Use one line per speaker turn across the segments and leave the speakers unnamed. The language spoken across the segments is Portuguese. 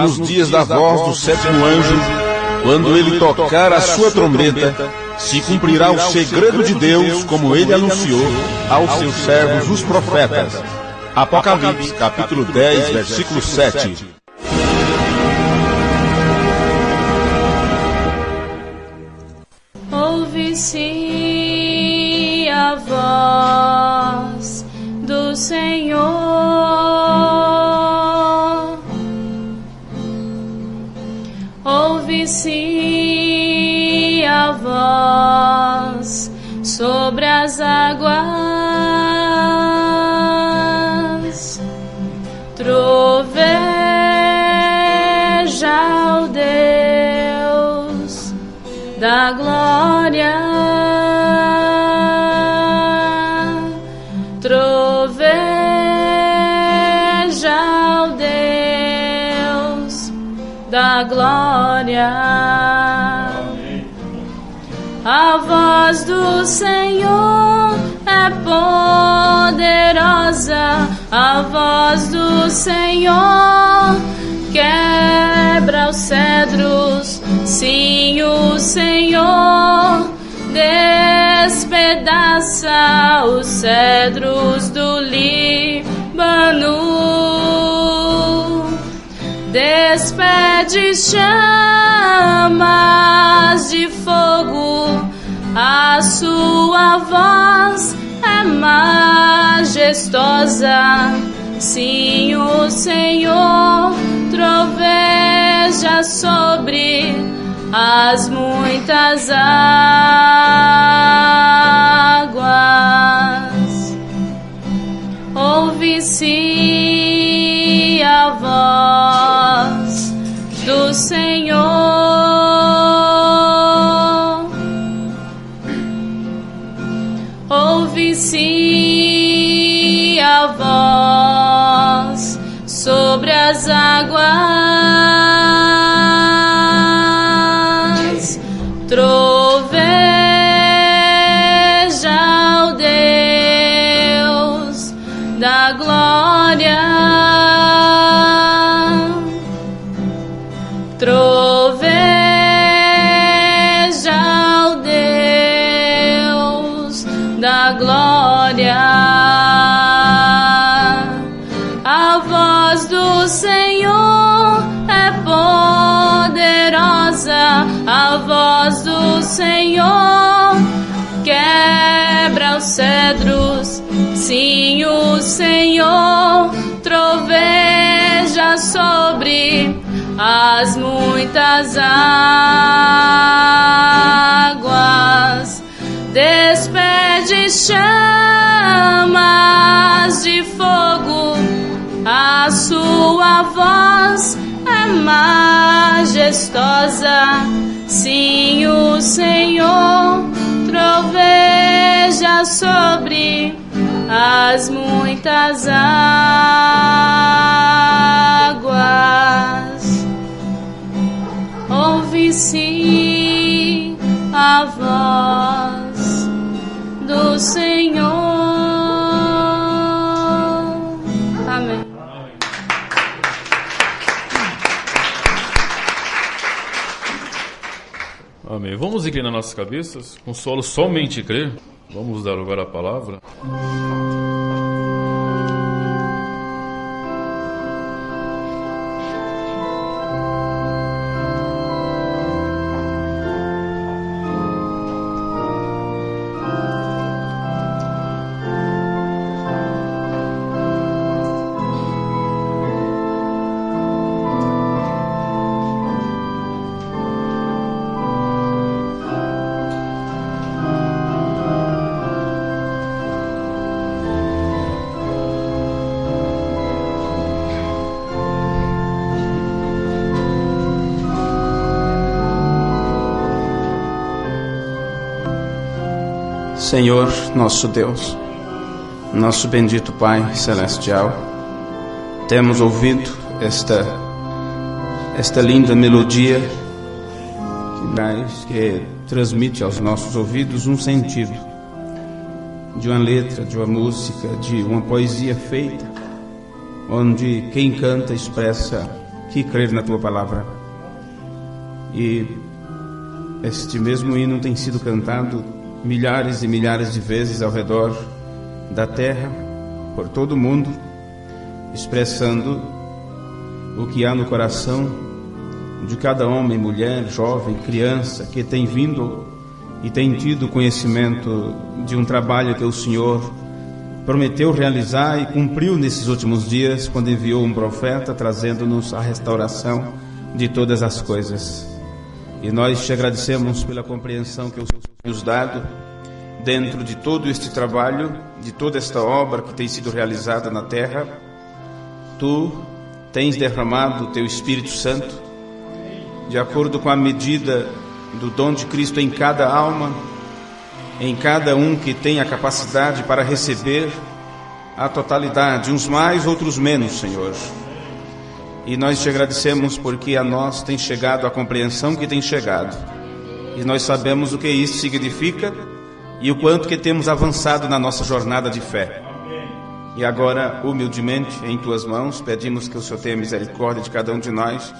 nos dias da voz do sétimo anjo, quando ele tocar a sua trombeta, se cumprirá o segredo de Deus, como ele anunciou aos seus servos os profetas. Apocalipse, capítulo 10, versículo 7.
Ouve-se a voz do Senhor, ouve-se a voz sobre as águas, troveja o Deus da glória, troveja o Deus da glória. A voz do Senhor é poderosa, a voz do Senhor quebra os cedros, sim, o Senhor despedaça os cedros do Líbano, despede chamas de fogo, a sua voz é majestosa, sim, o Senhor troveja sobre as muitas águas. Ouve-se a voz do Senhor, ouve-se a voz sobre as águas, troveja o Deus da glória, troveja o Deus da glória. A voz do Senhor é poderosa, a voz do Senhor quebra os cedros, sim, o Senhor troveja sobre as muitas águas, despede chamas de fogo, a sua voz é majestosa, sim, o Senhor troveja sobre as muitas águas. Ouve-se a voz do Senhor. Amém.
Amém. Vamos inclinar nossas cabeças, com solo somente crer. Vamos dar lugar à palavra.
Senhor, nosso Deus, nosso bendito Pai Celestial, temos ouvido esta linda melodia que transmite aos nossos ouvidos um sentido de uma letra, de uma música, de uma poesia feita, onde quem canta expressa que crer na tua palavra. E este mesmo hino tem sido cantado milhares e milhares de vezes ao redor da terra, por todo o mundo, expressando o que há no coração de cada homem, mulher, jovem, criança que tem vindo e tem tido conhecimento de um trabalho que o Senhor prometeu realizar e cumpriu nesses últimos dias, quando enviou um profeta trazendo-nos a restauração de todas as coisas. E nós te agradecemos pela compreensão que o Senhor nos dado dentro de todo este trabalho, de toda esta obra que tem sido realizada na terra. Tu tens derramado o teu Espírito Santo de acordo com a medida do dom de Cristo em cada alma, em cada um que tem a capacidade para receber a totalidade, uns mais, outros menos, Senhor. E nós te agradecemos porque a nós tem chegado a compreensão que tem chegado. E nós sabemos o que isso significa e o quanto que temos avançado na nossa jornada de fé. E agora, humildemente, em tuas mãos, pedimos que o Senhor tenha misericórdia de cada um de nós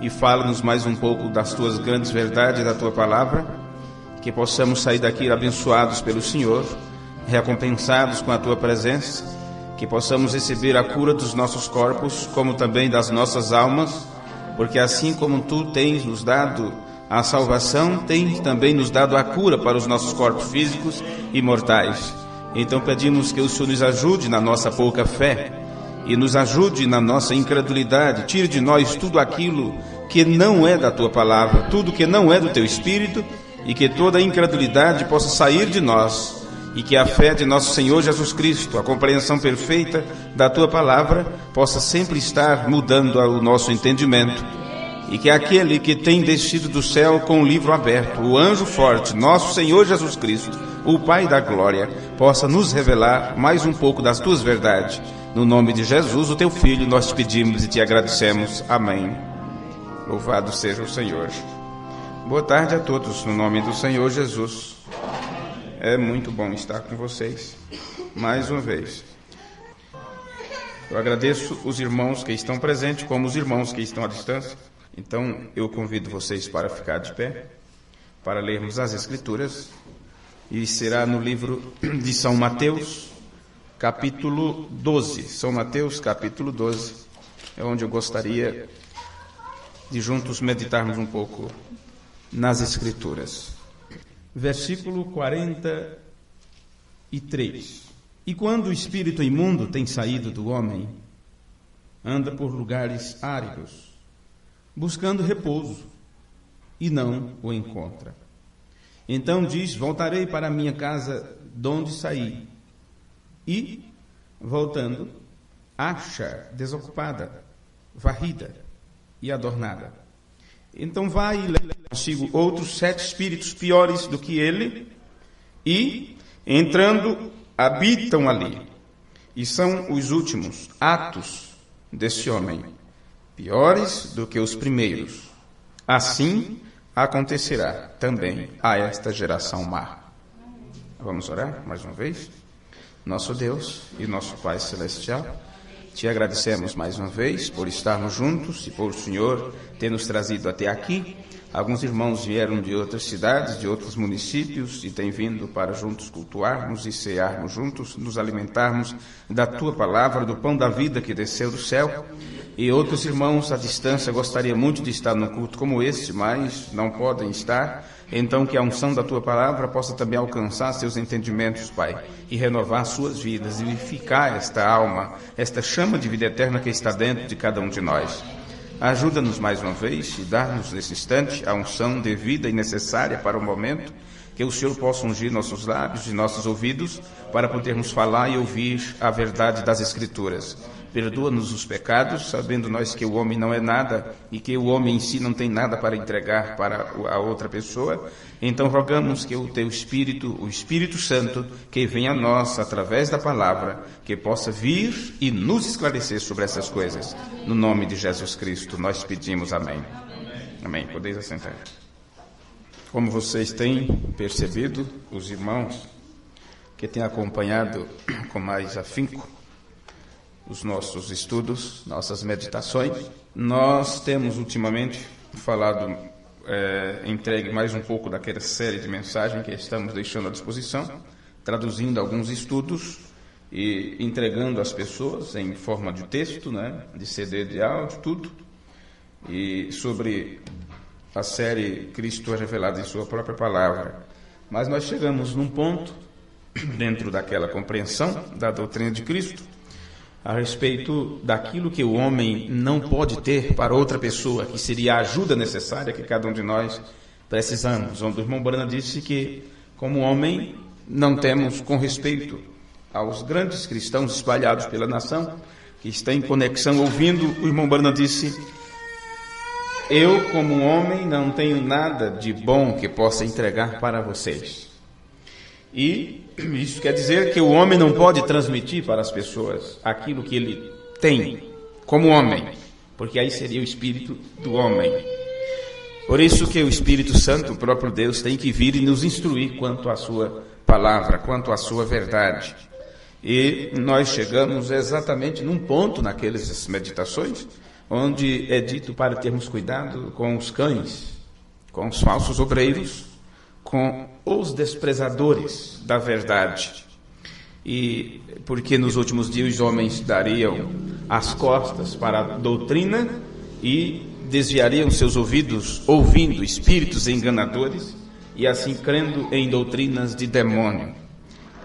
e fala-nos mais um pouco das tuas grandes verdades, da tua palavra, que possamos sair daqui abençoados pelo Senhor, recompensados com a tua presença, que possamos receber a cura dos nossos corpos, como também das nossas almas, porque assim como tu tens nos dado a salvação, tens também nos dado a cura para os nossos corpos físicos e mortais. Então pedimos que o Senhor nos ajude na nossa pouca fé e nos ajude na nossa incredulidade. Tire de nós tudo aquilo que não é da tua palavra, tudo que não é do teu Espírito, e que toda a incredulidade possa sair de nós, e que a fé de nosso Senhor Jesus Cristo, a compreensão perfeita da tua palavra, possa sempre estar mudando o nosso entendimento, e que aquele que tem descido do céu com o livro aberto, o anjo forte, nosso Senhor Jesus Cristo, o Pai da glória, possa nos revelar mais um pouco das tuas verdades. No nome de Jesus, o teu Filho, nós te pedimos e te agradecemos. Amém. Louvado seja o Senhor. Boa tarde a todos, no nome do Senhor Jesus. É muito bom estar com vocês, mais uma vez. Eu agradeço os irmãos que estão presentes, como os irmãos que estão à distância. Então, eu convido vocês para ficar de pé, para lermos as Escrituras, e será no livro de São Mateus, capítulo 12. São Mateus, capítulo 12, é onde eu gostaria de juntos meditarmos um pouco nas Escrituras. Versículo 43. E quando o espírito imundo tem saído do homem, anda por lugares áridos, buscando repouso, e não o encontra. Então diz: voltarei para a minha casa de onde saí. E, voltando, acha desocupada, varrida e adornada. Então vai e leva consigo outros 7 espíritos piores do que ele, e, entrando, habitam ali. E são os últimos atos desse homem, piores do que os primeiros. Assim acontecerá também a esta geração má. Vamos orar mais uma vez? Nosso Deus e nosso Pai Celestial, te agradecemos mais uma vez por estarmos juntos e por o Senhor ter nos trazido até aqui. Alguns irmãos vieram de outras cidades, de outros municípios, e têm vindo para juntos cultuarmos e cearmos juntos, nos alimentarmos da Tua Palavra, do pão da vida que desceu do céu. E outros irmãos à distância gostariam muito de estar num culto como este, mas não podem estar. Então que a unção da Tua Palavra possa também alcançar seus entendimentos, Pai, e renovar suas vidas, e vivificar esta alma, esta chama de vida eterna que está dentro de cada um de nós. Ajuda-nos mais uma vez e dá-nos nesse instante a unção devida e necessária para o momento, que o Senhor possa ungir nossos lábios e nossos ouvidos para podermos falar e ouvir a verdade das Escrituras. Perdoa-nos os pecados, sabendo nós que o homem não é nada e que o homem em si não tem nada para entregar para a outra pessoa. Então rogamos que o Teu Espírito, o Espírito Santo, que venha a nós através da palavra, que possa vir e nos esclarecer sobre essas coisas. No nome de Jesus Cristo nós pedimos amém. Amém. Podeis assentar. Como vocês têm percebido, os irmãos que têm acompanhado com mais afinco os nossos estudos, nossas meditações. Nós temos ultimamente falado, entregue mais um pouco daquela série de mensagens que estamos deixando à disposição, traduzindo alguns estudos e entregando às pessoas em forma de texto, né, de CD, de áudio, tudo. E sobre a série Cristo é revelado em sua própria palavra. Mas nós chegamos num ponto, dentro daquela compreensão da doutrina de Cristo, a respeito daquilo que o homem não pode ter para outra pessoa, que seria a ajuda necessária que cada um de nós precisamos. Onde o irmão Brana disse que, como homem, não temos com respeito aos grandes cristãos espalhados pela nação, que estão em conexão ouvindo, o irmão Brana disse: eu, como homem, não tenho nada de bom que possa entregar para vocês. E isso quer dizer que o homem não pode transmitir para as pessoas aquilo que ele tem como homem, porque aí seria o espírito do homem. Por isso que o Espírito Santo, o próprio Deus, tem que vir e nos instruir quanto à sua palavra, quanto à sua verdade. E nós chegamos exatamente num ponto naquelas meditações, onde é dito para termos cuidado com os cães, com os falsos obreiros, com os desprezadores da verdade. E porque nos últimos dias os homens dariam as costas para a doutrina e desviariam seus ouvidos ouvindo espíritos enganadores e assim crendo em doutrinas de demônio.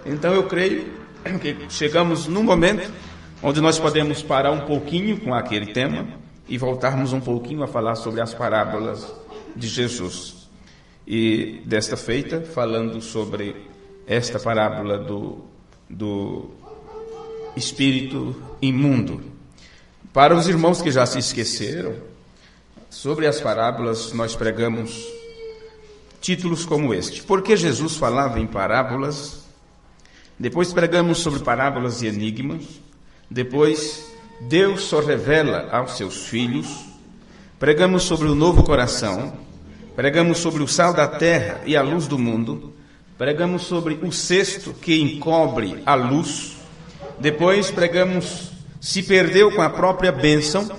Então eu creio que chegamos num momento onde nós podemos parar um pouquinho com aquele tema e voltarmos um pouquinho a falar sobre as parábolas de Jesus. E desta feita, falando sobre esta parábola do espírito imundo. Para os irmãos que já se esqueceram, sobre as parábolas nós pregamos títulos como este: Por que Jesus falava em parábolas? Depois pregamos sobre parábolas e enigmas. Depois, Deus só revela aos seus filhos. Pregamos sobre o novo coração. Pregamos sobre o sal da terra e a luz do mundo. Pregamos sobre o cesto que encobre a luz. Depois pregamos se perdeu com a própria bênção.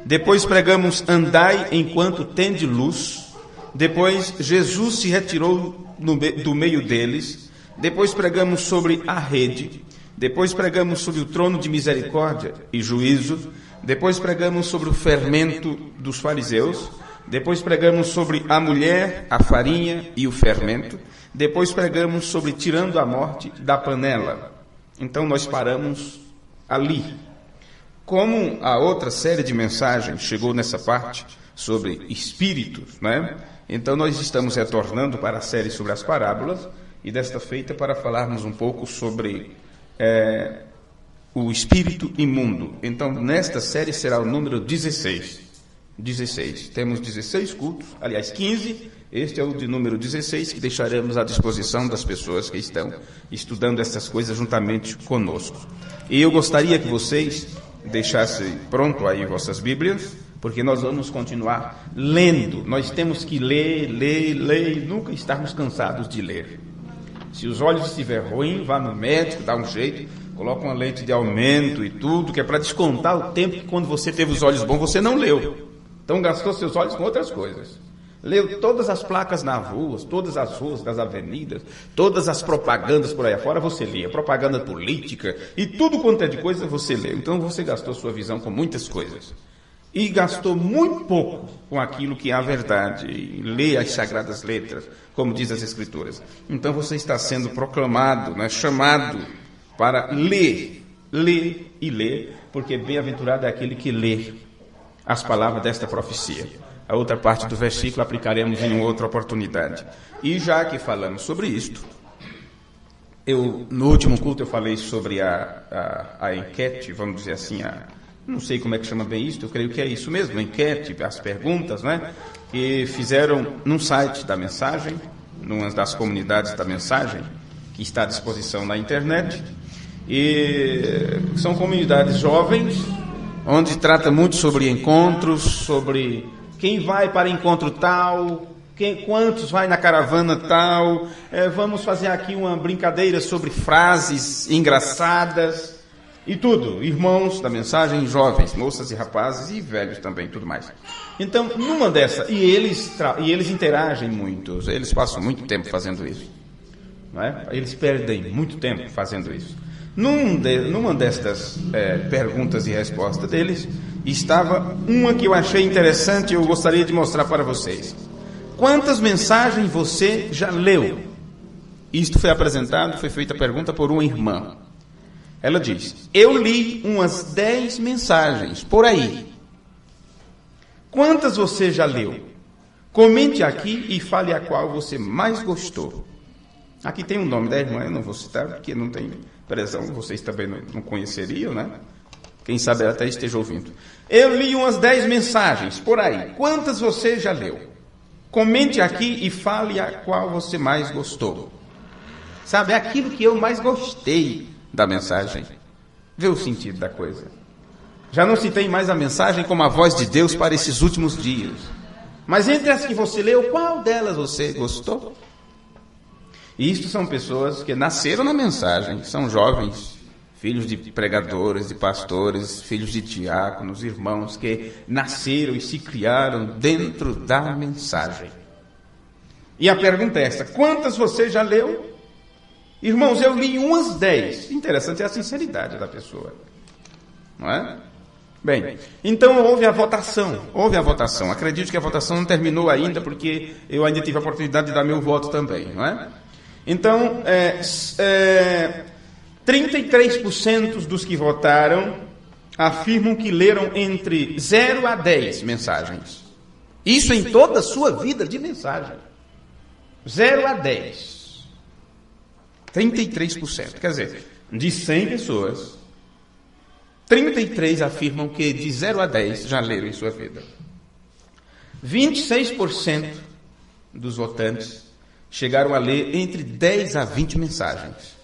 Depois pregamos andai enquanto tende luz. Depois Jesus se retirou do meio deles. Depois pregamos sobre a rede. Depois pregamos sobre o trono de misericórdia e juízo. Depois pregamos sobre o fermento dos fariseus. Depois pregamos sobre a mulher, a farinha e o fermento. Depois pregamos sobre tirando a morte da panela. Então nós paramos ali. Como a outra série de mensagens chegou nessa parte sobre espíritos, né? Então nós estamos retornando para a série sobre as parábolas e desta feita para falarmos um pouco sobre o espírito imundo. Então nesta série será o número 16. Temos 16 cultos, aliás 15, este é o de número 16, que deixaremos à disposição das pessoas que estão estudando essas coisas juntamente conosco. E eu gostaria que vocês deixassem pronto aí vossas Bíblias, porque nós vamos continuar lendo. Nós temos que ler e nunca estarmos cansados de ler. Se os olhos estiverem ruins, vá no médico, dá um jeito, coloca uma lente de aumento e tudo, que é para descontar o tempo que quando você teve os olhos bons, você não leu. Então gastou seus olhos com outras coisas. Leu todas as placas nas ruas, todas as ruas das avenidas, todas as propagandas por aí afora, você lia. Propaganda política e tudo quanto é de coisa você leu. Então você gastou sua visão com muitas coisas. E gastou muito pouco com aquilo que é a verdade. E lê as sagradas letras, como diz as Escrituras. Então você está sendo proclamado, né, chamado para ler, porque bem-aventurado é aquele que lê as palavras desta profecia. A outra parte do versículo aplicaremos em outra oportunidade. E já que falamos sobre isto, no último culto eu falei sobre a enquete, vamos dizer assim, não sei como é que chama bem isso, eu creio que é isso mesmo, enquete, as perguntas, né, que fizeram num site da mensagem, numa das comunidades da mensagem, que está à disposição na internet, e são comunidades jovens, onde trata muito sobre encontros, sobre quem vai para encontro tal, quantos vai na caravana tal. Vamos fazer aqui uma brincadeira sobre frases engraçadas. E tudo, irmãos da mensagem, jovens, moças e rapazes e velhos também, tudo mais. Então, numa dessa, e eles interagem muito, eles passam muito tempo fazendo isso. Não é? Eles perdem muito tempo fazendo isso. Numa destas perguntas e respostas deles, estava uma que eu achei interessante e eu gostaria de mostrar para vocês. Quantas mensagens você já leu? Isto foi apresentado, foi feita a pergunta por uma irmã. Ela diz: eu li umas 10 mensagens, por aí. Quantas você já leu? Comente aqui e fale a qual você mais gostou. Aqui tem o nome da irmã, eu não vou citar, porque não tem pressão, vocês também não conheceriam, né? Quem sabe ela até esteja ouvindo. Eu li umas 10 mensagens, por aí. Quantas você já leu? Comente aqui e fale a qual você mais gostou. Sabe, é aquilo que eu mais gostei da mensagem. Vê o sentido da coisa. Já não citei mais a mensagem como a voz de Deus para esses últimos dias. Mas entre as que você leu, qual delas você gostou? E isto são pessoas que nasceram na mensagem, são jovens, filhos de pregadores, de pastores, filhos de diáconos, irmãos que nasceram e se criaram dentro da mensagem. E a pergunta é esta: quantas você já leu? Irmãos, eu li umas 10. Interessante é a sinceridade da pessoa, não é? Bem, então houve a votação. Acredito que a votação não terminou ainda, porque eu ainda tive a oportunidade de dar meu voto também, não é? Então, 33% dos que votaram afirmam que leram entre 0 a 10 mensagens. Isso em toda a sua vida de mensagem. 0 a 10. 33%. Quer dizer, de 100 pessoas, 33 afirmam que de 0 a 10 já leram em sua vida. 26% dos votantes chegaram a ler entre 10 a 20 mensagens.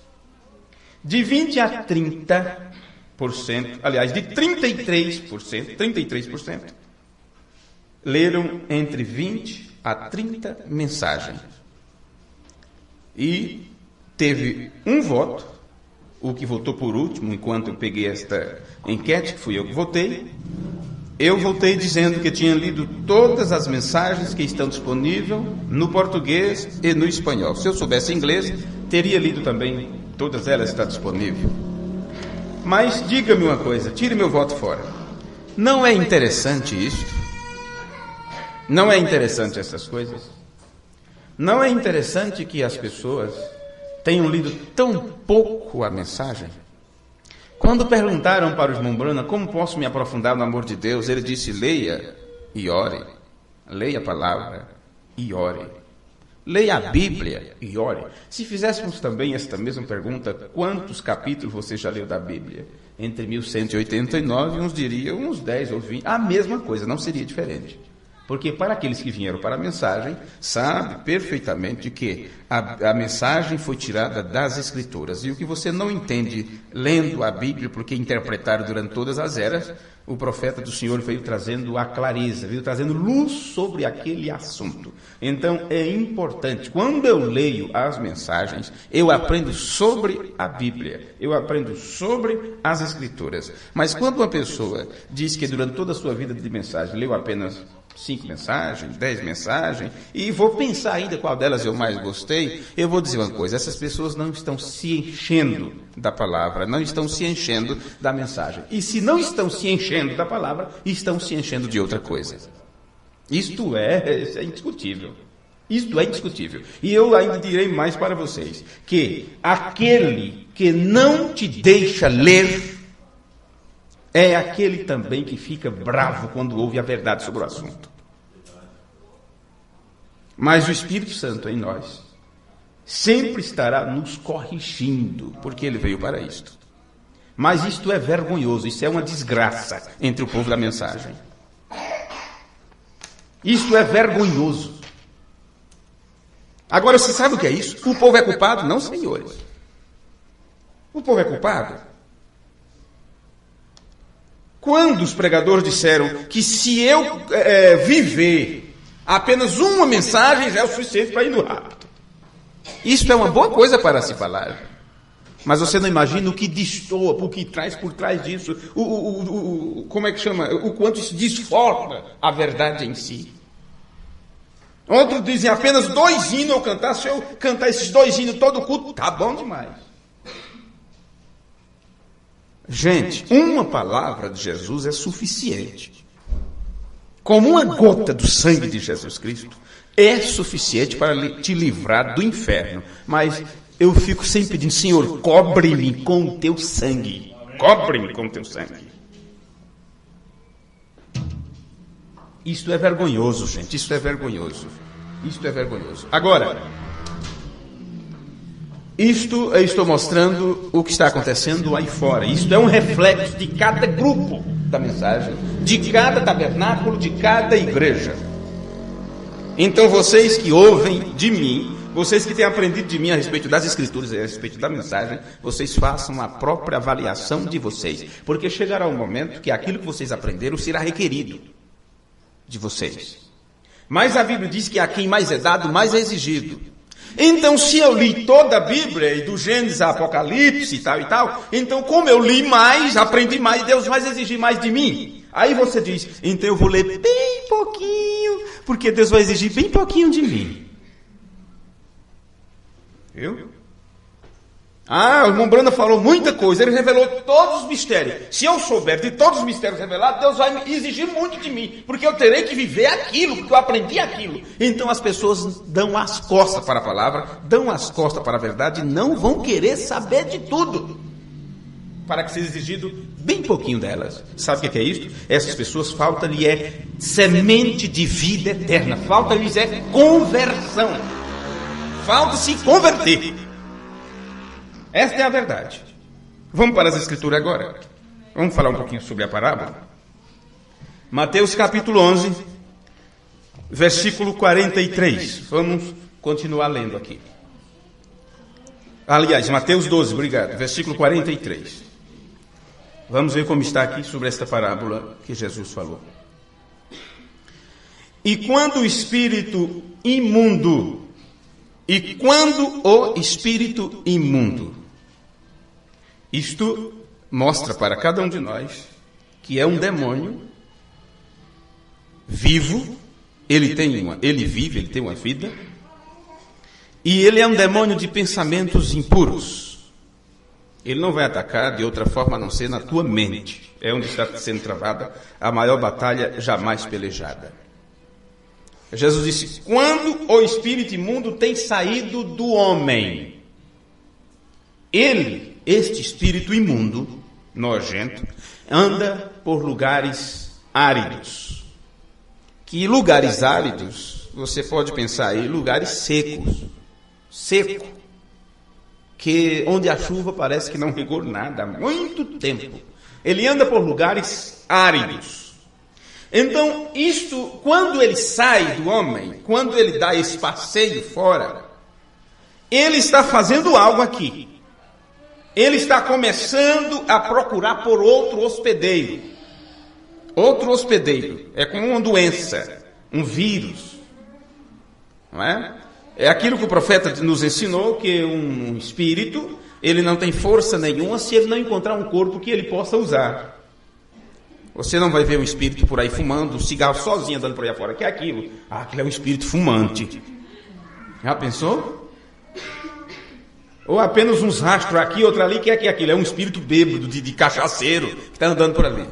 De 20 a 30%, aliás, de 33%, leram entre 20 a 30 mensagens. E teve um voto, o que votou por último, enquanto eu peguei esta enquete, que fui eu que votei. Eu votei dizendo que tinha lido todas as mensagens que estão disponíveis no português e no espanhol. Se eu soubesse inglês, teria lido também todas elas, está disponível. Mas diga-me uma coisa, tire meu voto fora. Não é interessante isto? Não é interessante essas coisas? Não é interessante que as pessoas tenham lido tão pouco a mensagem? Quando perguntaram para o irmão Brana como posso me aprofundar no amor de Deus, ele disse: leia e ore. Leia a palavra e ore. Leia a Bíblia e ore. Se fizéssemos também esta mesma pergunta, quantos capítulos você já leu da Bíblia? Entre 1189, uns diriam uns 10 ou 20. A mesma coisa, não seria diferente. Porque para aqueles que vieram para a mensagem, sabe perfeitamente que a mensagem foi tirada das Escrituras. E o que você não entende lendo a Bíblia, porque interpretaram durante todas as eras, o profeta do Senhor veio trazendo a clareza, veio trazendo luz sobre aquele assunto. Então é importante, quando eu leio as mensagens, eu aprendo sobre a Bíblia, eu aprendo sobre as Escrituras. Mas quando uma pessoa diz que durante toda a sua vida de mensagem leu apenas 5 mensagens, 10 mensagens, e vou pensar ainda qual delas eu mais gostei, eu vou dizer uma coisa: essas pessoas não estão se enchendo da palavra, não estão se enchendo da mensagem. E se não estão se enchendo da palavra, estão se enchendo de outra coisa. Isto é indiscutível. Isto é indiscutível. E eu ainda direi mais para vocês, que aquele que não te deixa ler é aquele também que fica bravo quando ouve a verdade sobre o assunto. Mas o Espírito Santo em nós sempre estará nos corrigindo, porque ele veio para isto. Mas isto é vergonhoso, isso é uma desgraça entre o povo da mensagem. Isto é vergonhoso. Agora, você sabe o que é isso? O povo é culpado? Não, senhores. O povo é culpado. Quando os pregadores disseram que se eu viver apenas uma mensagem já é o suficiente para ir no rapto. Isso é uma boa coisa para se falar. Mas você não imagina o que destoa, o que traz por trás disso, como é que chama? O quanto isso desforma a verdade em si. Outros dizem apenas 2 hinos eu cantar, se eu cantar esses 2 hinos todo o culto, tá bom demais. Gente, uma palavra de Jesus é suficiente. Como uma gota do sangue de Jesus Cristo é suficiente para te livrar do inferno. Mas eu fico sempre pedindo, Senhor, cobre-me com o teu sangue. Cobre-me com o teu sangue. Isto é vergonhoso, gente. Isto é vergonhoso. Isto é vergonhoso. Agora, isto eu estou mostrando o que está acontecendo aí fora. Isto é um reflexo de cada grupo da mensagem, de cada tabernáculo, de cada igreja. Então vocês que ouvem de mim, vocês que têm aprendido de mim a respeito das Escrituras e a respeito da mensagem, vocês façam a própria avaliação de vocês. Porque chegará um momento que aquilo que vocês aprenderam será requerido de vocês. Mas a Bíblia diz que a quem mais é dado, mais é exigido. Então, se eu li toda a Bíblia, e do Gênesis a Apocalipse e tal, então como eu li mais, aprendi mais, Deus vai exigir mais de mim. Aí você diz, então eu vou ler bem pouquinho, porque Deus vai exigir bem pouquinho de mim. Viu? O irmão Branda falou muita coisa, ele revelou todos os mistérios. Se eu souber de todos os mistérios revelados, Deus vai exigir muito de mim, porque eu terei que viver aquilo, porque eu aprendi aquilo. Então as pessoas dão as costas para a palavra, dão as costas para a verdade, e não vão querer saber de tudo, para que seja exigido bem pouquinho delas. Sabe o que é isto? Essas pessoas falta-lhe semente de vida eterna, falta-lhes conversão, falta se converter. Esta é a verdade. Vamos para as Escrituras agora. Vamos falar um pouquinho sobre a parábola. Mateus capítulo 11, versículo 43. Vamos continuar lendo aqui. Aliás, Mateus 12, obrigado. Versículo 43. Vamos ver como está aqui sobre esta parábola que Jesus falou. E quando o espírito imundo, isto mostra para cada um de nós que é um demônio vivo, ele vive, ele tem uma vida, e ele é um demônio de pensamentos impuros. Ele não vai atacar de outra forma a não ser na tua mente. É onde está sendo travada a maior batalha jamais pelejada. Jesus disse, quando o espírito imundo tem saído do homem, este espírito imundo, nojento, anda por lugares áridos. Que lugares áridos, você pode pensar aí, lugares secos, que onde a chuva parece que não regou nada há muito tempo. Ele anda por lugares áridos. Então, isto, quando ele sai do homem, quando ele dá esse passeio fora, ele está fazendo algo aqui. Ele está começando a procurar por outro hospedeiro. Outro hospedeiro. É como uma doença, um vírus. Não é? É aquilo que o profeta nos ensinou, que um espírito, ele não tem força nenhuma se ele não encontrar um corpo que ele possa usar. Você não vai ver um espírito por aí fumando, um cigarro sozinho andando por aí fora. Que é aquilo? Aquilo é um espírito fumante. Já pensou? Ou apenas uns rastros aqui, outro ali, que é aquilo? É um espírito bêbado, de cachaceiro, que está andando por ali.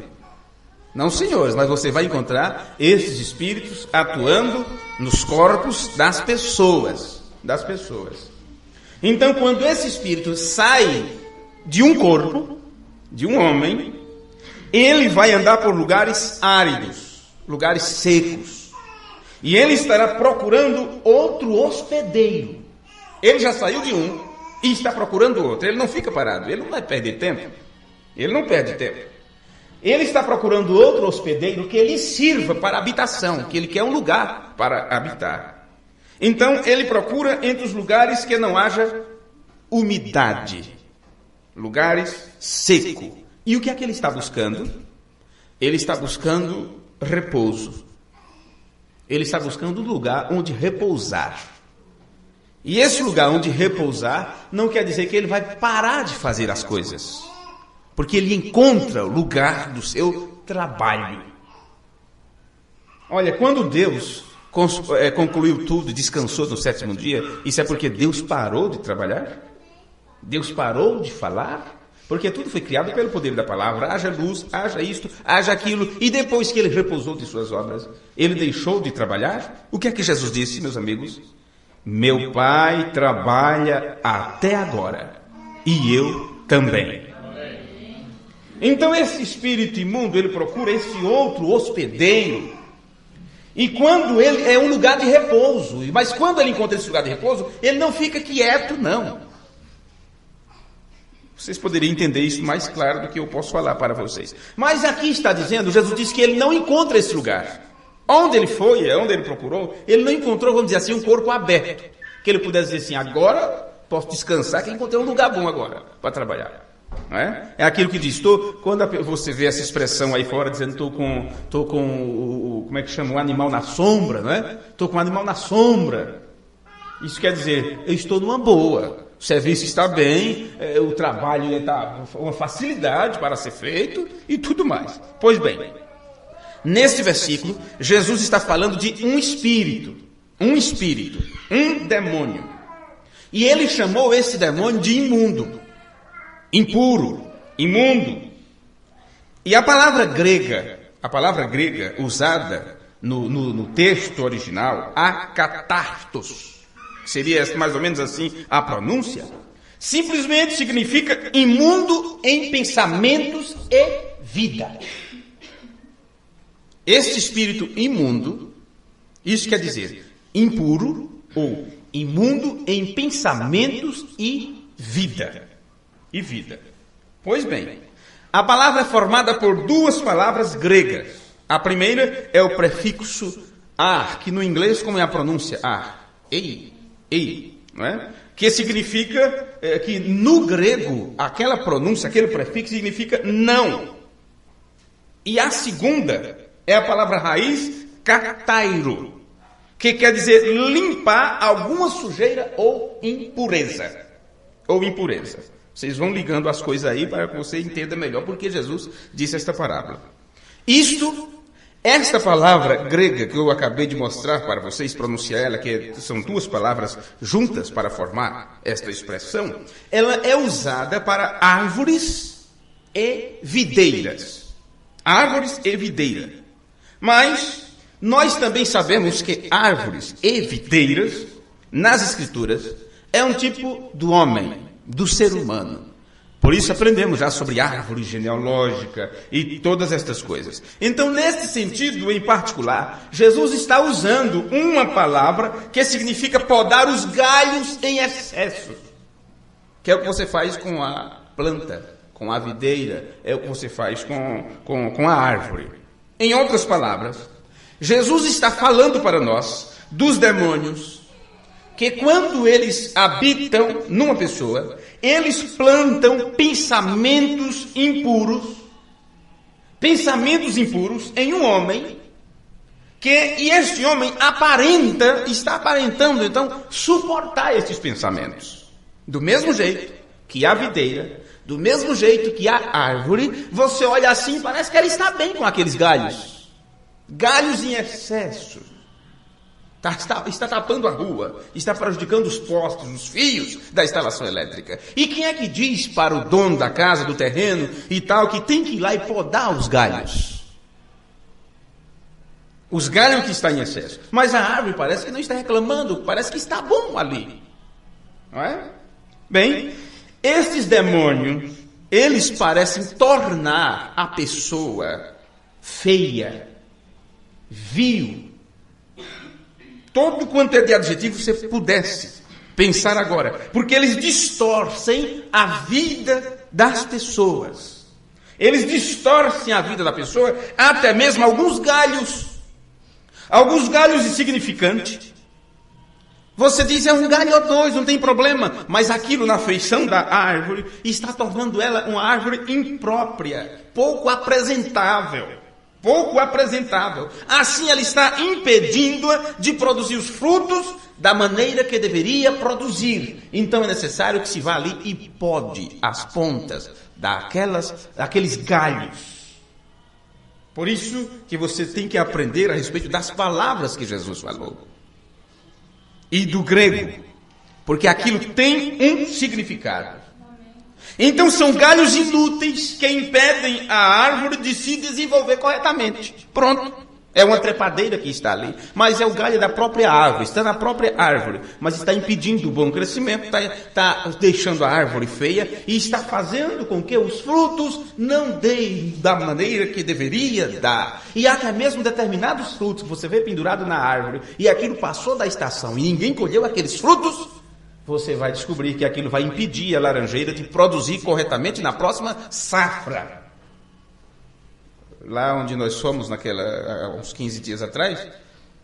Não, senhores, mas você vai encontrar esses espíritos atuando nos corpos das pessoas. Então, quando esse espírito sai de um corpo, de um homem, ele vai andar por lugares áridos, lugares secos. E ele estará procurando outro hospedeiro. Ele já saiu de um e está procurando outro. Ele não fica parado, ele não vai perder tempo. Ele não perde tempo. Ele está procurando outro hospedeiro que lhe sirva para habitação, que ele quer um lugar para habitar. Então, ele procura entre os lugares que não haja umidade, lugares secos. E o que é que ele está buscando? Ele está buscando repouso. Ele está buscando um lugar onde repousar. E esse lugar onde repousar não quer dizer que ele vai parar de fazer as coisas, porque ele encontra o lugar do seu trabalho. Olha, quando Deus concluiu tudo e descansou no 7º dia, isso é porque Deus parou de trabalhar? Deus parou de falar? Porque tudo foi criado pelo poder da palavra. Haja luz, haja isto, haja aquilo. E depois que ele repousou de suas obras, ele deixou de trabalhar? O que é que Jesus disse, meus amigos? Meu Pai trabalha até agora, e eu também. Então esse espírito imundo, ele procura esse outro hospedeiro. E quando ele é um lugar de repouso, mas quando ele encontra esse lugar de repouso, ele não fica quieto, não. Vocês poderiam entender isso mais claro do que eu posso falar para vocês. Mas aqui está dizendo, Jesus disse que ele não encontra esse lugar. Onde ele foi, onde ele procurou, ele não encontrou, vamos dizer assim, um corpo aberto. Que ele pudesse dizer assim, agora posso descansar, que encontrei um lugar bom agora para trabalhar. Não é? É aquilo que diz, quando você vê essa expressão aí fora dizendo estou com como é que chama? Um animal na sombra, não é? Estou com um animal na sombra. Isso quer dizer, eu estou numa boa. O serviço está bem, o trabalho está uma facilidade para ser feito e tudo mais. Pois bem, nesse versículo, Jesus está falando de um espírito, um demônio. E ele chamou esse demônio de imundo, impuro, imundo. E a palavra grega usada no texto original, akatartos, seria mais ou menos assim a pronúncia, simplesmente significa imundo em pensamentos e vida. Este espírito imundo, isso quer dizer impuro ou imundo em pensamentos e vida. Pois bem, a palavra é formada por duas palavras gregas. A primeira é o prefixo ar, que no inglês como é a pronúncia ar, ei, não é? Que significa que no grego aquela pronúncia, aquele prefixo significa não. E a segunda é a palavra raiz katairo, que quer dizer limpar alguma sujeira ou impureza. Vocês vão ligando as coisas aí para que você entenda melhor porque Jesus disse esta parábola. Esta palavra grega que eu acabei de mostrar para vocês, pronunciar ela, que são duas palavras juntas para formar esta expressão, ela é usada para árvores e videiras. Árvores e videira. Mas nós também sabemos que árvores e videiras, nas Escrituras, é um tipo do homem, do ser humano. Por isso aprendemos já sobre árvore genealógica e todas estas coisas. Então, nesse sentido em particular, Jesus está usando uma palavra que significa podar os galhos em excesso. Que é o que você faz com a planta, com a videira, é o que você faz com a árvore. Em outras palavras, Jesus está falando para nós dos demônios, que quando eles habitam numa pessoa, eles plantam pensamentos impuros em um homem, e este homem está aparentando, então, suportar esses pensamentos. Do mesmo jeito que a videira, do mesmo jeito que a árvore, você olha assim e parece que ela está bem com aqueles galhos em excesso. Está tapando a rua, está prejudicando os postes, os fios da instalação elétrica. E quem é que diz para o dono da casa, do terreno e tal, que tem que ir lá e podar os galhos? Os galhos que estão em excesso. Mas a árvore parece que não está reclamando, parece que está bom ali. Não é? Bem, esses demônios, eles parecem tornar a pessoa feia, vil, todo quanto é de adjetivo você pudesse pensar agora, porque eles distorcem a vida das pessoas. Eles distorcem a vida da pessoa, até mesmo alguns galhos insignificantes. Você diz, é um galho ou dois, não tem problema, mas aquilo na feição da árvore está tornando ela uma árvore imprópria, pouco apresentável. Assim ela está impedindo-a de produzir os frutos da maneira que deveria produzir. Então é necessário que se vá ali e pode as pontas daqueles galhos. Por isso que você tem que aprender a respeito das palavras que Jesus falou. E do grego. Porque aquilo tem um significado. Então são galhos inúteis que impedem a árvore de se desenvolver corretamente. Pronto. É uma trepadeira que está ali, mas é o galho da própria árvore, está na própria árvore, mas está impedindo o bom crescimento, está deixando a árvore feia e está fazendo com que os frutos não deem da maneira que deveria dar. E até mesmo determinados frutos que você vê pendurado na árvore e aquilo passou da estação e ninguém colheu aqueles frutos, você vai descobrir que aquilo vai impedir a laranjeira de produzir corretamente na próxima safra. Lá onde nós fomos, há uns 15 dias atrás,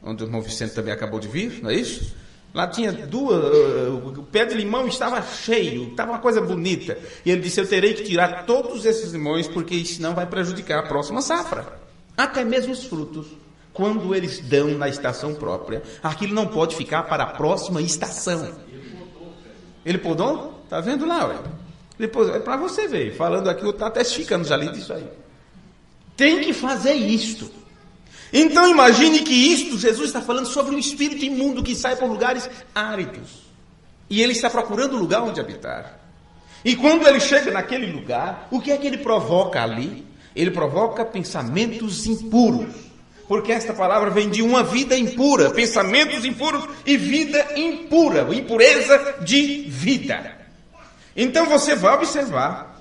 onde o irmão Vicente também acabou de vir, não é isso? Lá tinha o pé de limão estava cheio, estava uma coisa bonita. E ele disse, eu terei que tirar todos esses limões, porque senão vai prejudicar a próxima safra. Até mesmo os frutos, quando eles dão na estação própria, aquilo não pode ficar para a próxima estação. Ele podou? Está vendo lá, ué? É para você ver, falando aqui, eu estou até ficando já ali disso aí. Tem que fazer isto. Então imagine que isto, Jesus está falando sobre um espírito imundo que sai por lugares áridos. E ele está procurando um lugar onde habitar. E quando ele chega naquele lugar, o que é que ele provoca ali? Ele provoca pensamentos impuros. Porque esta palavra vem de uma vida impura, pensamentos impuros e vida impura, impureza de vida. Então você vai observar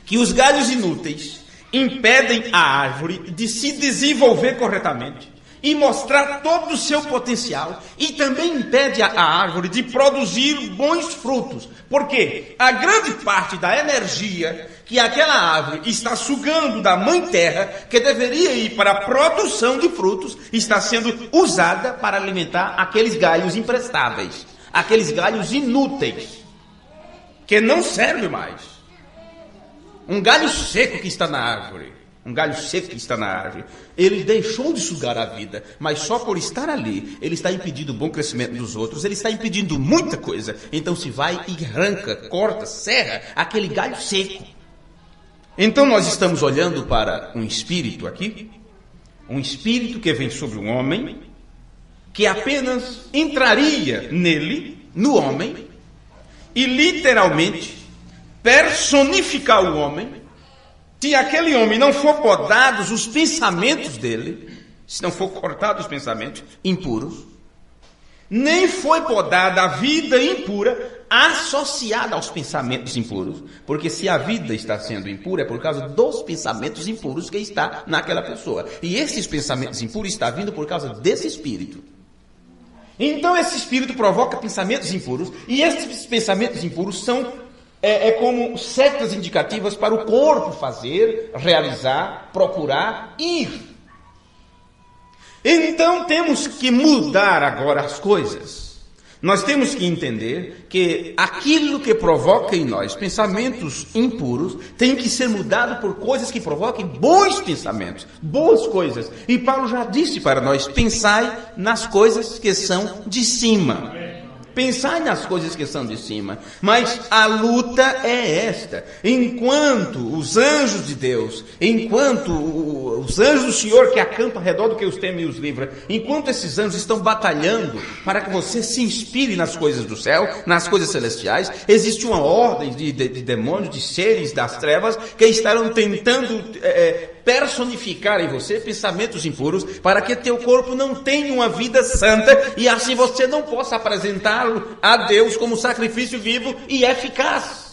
que os galhos inúteis impedem a árvore de se desenvolver corretamente e mostrar todo o seu potencial, e também impede a árvore de produzir bons frutos, porque a grande parte da energia que aquela árvore está sugando da mãe terra, que deveria ir para a produção de frutos, está sendo usada para alimentar aqueles galhos imprestáveis, aqueles galhos inúteis, que não servem mais. Um galho seco que está na árvore, ele deixou de sugar a vida, mas só por estar ali, ele está impedindo o bom crescimento dos outros, ele está impedindo muita coisa. Então se vai e arranca, corta, serra aquele galho seco. Então nós estamos olhando para um espírito aqui, um espírito que vem sobre um homem, que apenas entraria nele, no homem, e literalmente personificar o homem. Se aquele homem não for podados os pensamentos dele, se não for cortados os pensamentos impuros, nem foi podada a vida impura associada aos pensamentos impuros, porque se a vida está sendo impura é por causa dos pensamentos impuros que está naquela pessoa, e esses pensamentos impuros estão vindo por causa desse espírito. Então esse espírito provoca pensamentos impuros, e esses pensamentos impuros são como setas indicativas para o corpo fazer, realizar, procurar, ir. Então temos que mudar agora as coisas. Nós temos que entender que aquilo que provoca em nós pensamentos impuros tem que ser mudado por coisas que provoquem bons pensamentos, boas coisas. E Paulo já disse para nós, pensai nas coisas que são de cima. Pensai nas coisas que são de cima. Mas a luta é esta. Enquanto os anjos de Deus, enquanto os anjos do Senhor que acampam ao redor do que os teme e os livra, enquanto esses anjos estão batalhando para que você se inspire nas coisas do céu, nas coisas celestiais, existe uma ordem de demônios, de seres das trevas, que estarão tentando personificar em você pensamentos impuros, para que teu corpo não tenha uma vida santa, e assim você não possa apresentá-lo a Deus como sacrifício vivo e eficaz.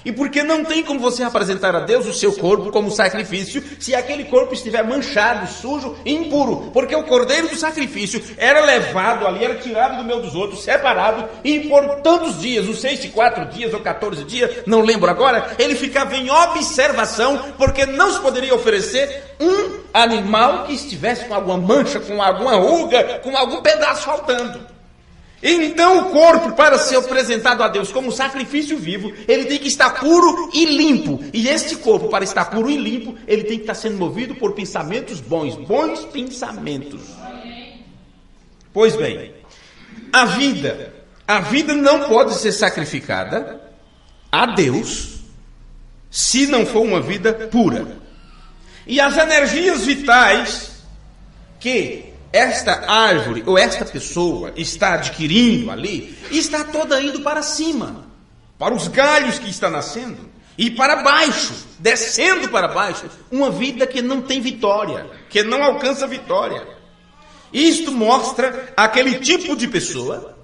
E porque não tem como você apresentar a Deus o seu corpo como sacrifício, se aquele corpo estiver manchado, sujo e impuro. Porque o cordeiro do sacrifício era levado ali, era tirado do meio dos outros, separado, e por tantos dias, os 64 dias ou 14 dias, não lembro agora, ele ficava em observação, porque não se poderia oferecer um animal que estivesse com alguma mancha, com alguma ruga, com algum pedaço faltando. Então o corpo, para ser apresentado a Deus como sacrifício vivo, ele tem que estar puro e limpo. E este corpo, para estar puro e limpo, ele tem que estar sendo movido por pensamentos bons pensamentos. Pois bem, A vida não pode ser sacrificada a Deus se não for uma vida pura. E as energias vitais que esta árvore ou esta pessoa está adquirindo ali, está toda indo para cima, para os galhos que está nascendo, e para baixo, descendo para baixo, uma vida que não tem vitória, que não alcança vitória. Isto mostra aquele tipo de pessoa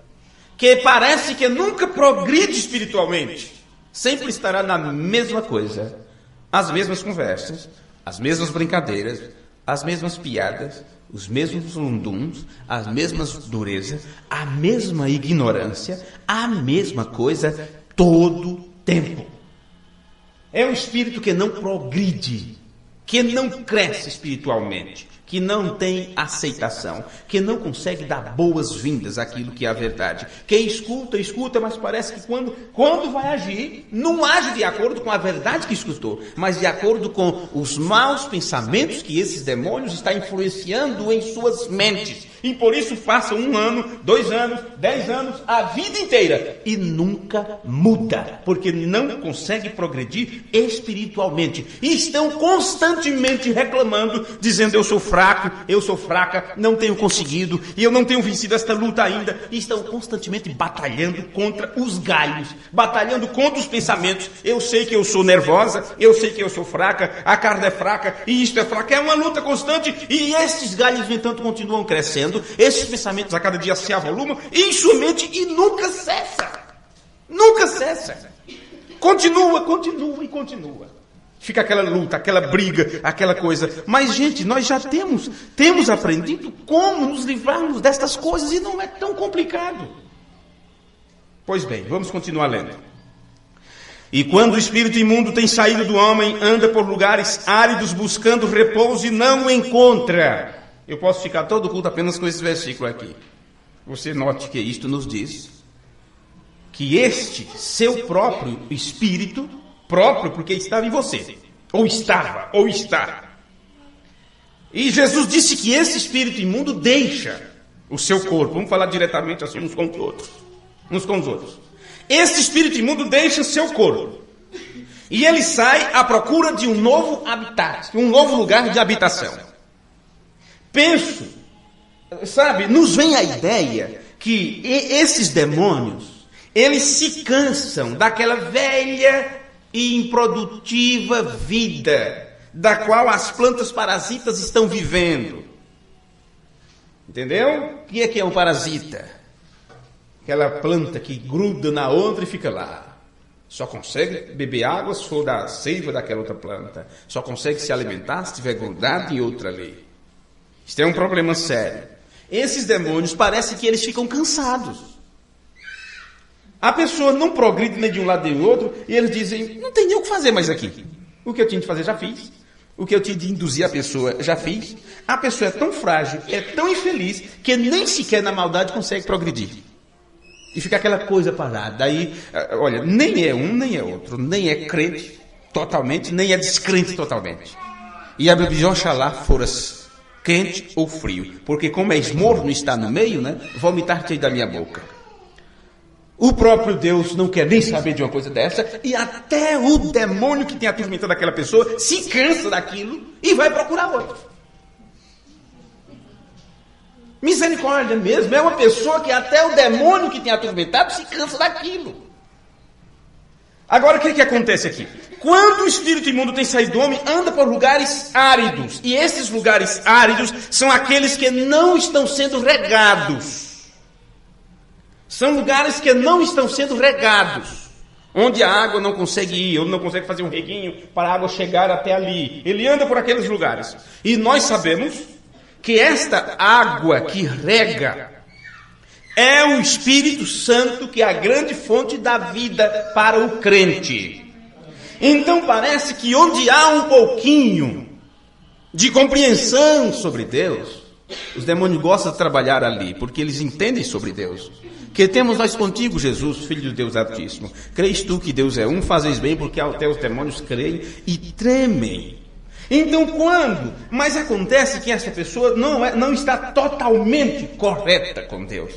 que parece que nunca progride espiritualmente, sempre estará na mesma coisa, as mesmas conversas, as mesmas brincadeiras, as mesmas piadas, os mesmos lunduns, as mesmas durezas, a mesma ignorância, a mesma coisa todo tempo. É um espírito que não progride, que não cresce espiritualmente, que não tem aceitação, que não consegue dar boas-vindas àquilo que é a verdade, que escuta, mas parece que quando vai agir, não age de acordo com a verdade que escutou, mas de acordo com os maus pensamentos que esses demônios estão influenciando em suas mentes. E por isso passa 1 ano, 2 anos, 10 anos, a vida inteira e nunca muda, porque não consegue progredir espiritualmente. E estão constantemente reclamando, dizendo: eu sou fraco, eu sou fraca, não tenho conseguido, e eu não tenho vencido esta luta ainda. E estão constantemente batalhando contra os galhos, batalhando contra os pensamentos. Eu sei que eu sou nervosa, eu sei que eu sou fraca, a carne é fraca, e isto é fraco. É uma luta constante, e estes galhos, no entanto, continuam crescendo. Esses pensamentos a cada dia se avolumam em sua mente e nunca cessa. Nunca cessa. Continua. Fica aquela luta, aquela briga, aquela coisa. Mas, gente, nós já temos aprendido como nos livrarmos destas coisas e não é tão complicado. Pois bem, vamos continuar lendo. E quando o espírito imundo tem saído do homem, anda por lugares áridos buscando repouso e não o encontra. Eu posso ficar todo o culto apenas com esse versículo aqui. Você note que isto nos diz que este seu próprio espírito, próprio porque estava em você, ou estava, ou está. E Jesus disse que esse espírito imundo deixa o seu corpo. Vamos falar diretamente assim uns com os outros. Esse espírito imundo deixa o seu corpo. E ele sai à procura de um novo habitat, um novo lugar de habitação. Penso, nos vem a ideia que esses demônios, eles se cansam daquela velha e improdutiva vida da qual as plantas parasitas estão vivendo. Entendeu? O que é um parasita? Aquela planta que gruda na outra e fica lá. Só consegue beber água se for da seiva daquela outra planta. Só consegue se alimentar se estiver grudado em outra ali. Isto é um problema sério. Esses demônios parece que eles ficam cansados. A pessoa não progride nem de um lado nem do outro, e eles dizem: não tem nem o que fazer mais aqui. O que eu tinha de fazer já fiz. O que eu tinha de induzir a pessoa já fiz. A pessoa é tão frágil, é tão infeliz, que nem sequer na maldade consegue progredir. E fica aquela coisa parada. Aí, olha, nem é um, nem é outro, nem é crente totalmente, nem é descrente totalmente. E a Bíblia diz: oxalá foras quente ou frio, porque como és morno está no meio, vomitar-te da minha boca. O próprio Deus não quer nem saber de uma coisa dessa, e até o demônio que tem atormentado aquela pessoa se cansa daquilo e vai procurar outro. Misericórdia mesmo, é uma pessoa que até o demônio que tem atormentado se cansa daquilo. Agora, o que acontece aqui? Quando o espírito imundo tem saído do homem, anda por lugares áridos. E esses lugares áridos são aqueles que não estão sendo regados. São lugares que não estão sendo regados. Onde a água não consegue ir, onde não consegue fazer um reguinho para a água chegar até ali. Ele anda por aqueles lugares. E nós sabemos que esta água que rega é o Espírito Santo, que é a grande fonte da vida para o crente. Então parece que onde há um pouquinho de compreensão sobre Deus, os demônios gostam de trabalhar ali, porque eles entendem sobre Deus. Que temos nós contigo, Jesus, Filho de Deus Altíssimo. Creis tu que Deus é um, fazeis bem, porque até os demônios creem e tremem. Então mas acontece que essa pessoa não está totalmente correta com Deus.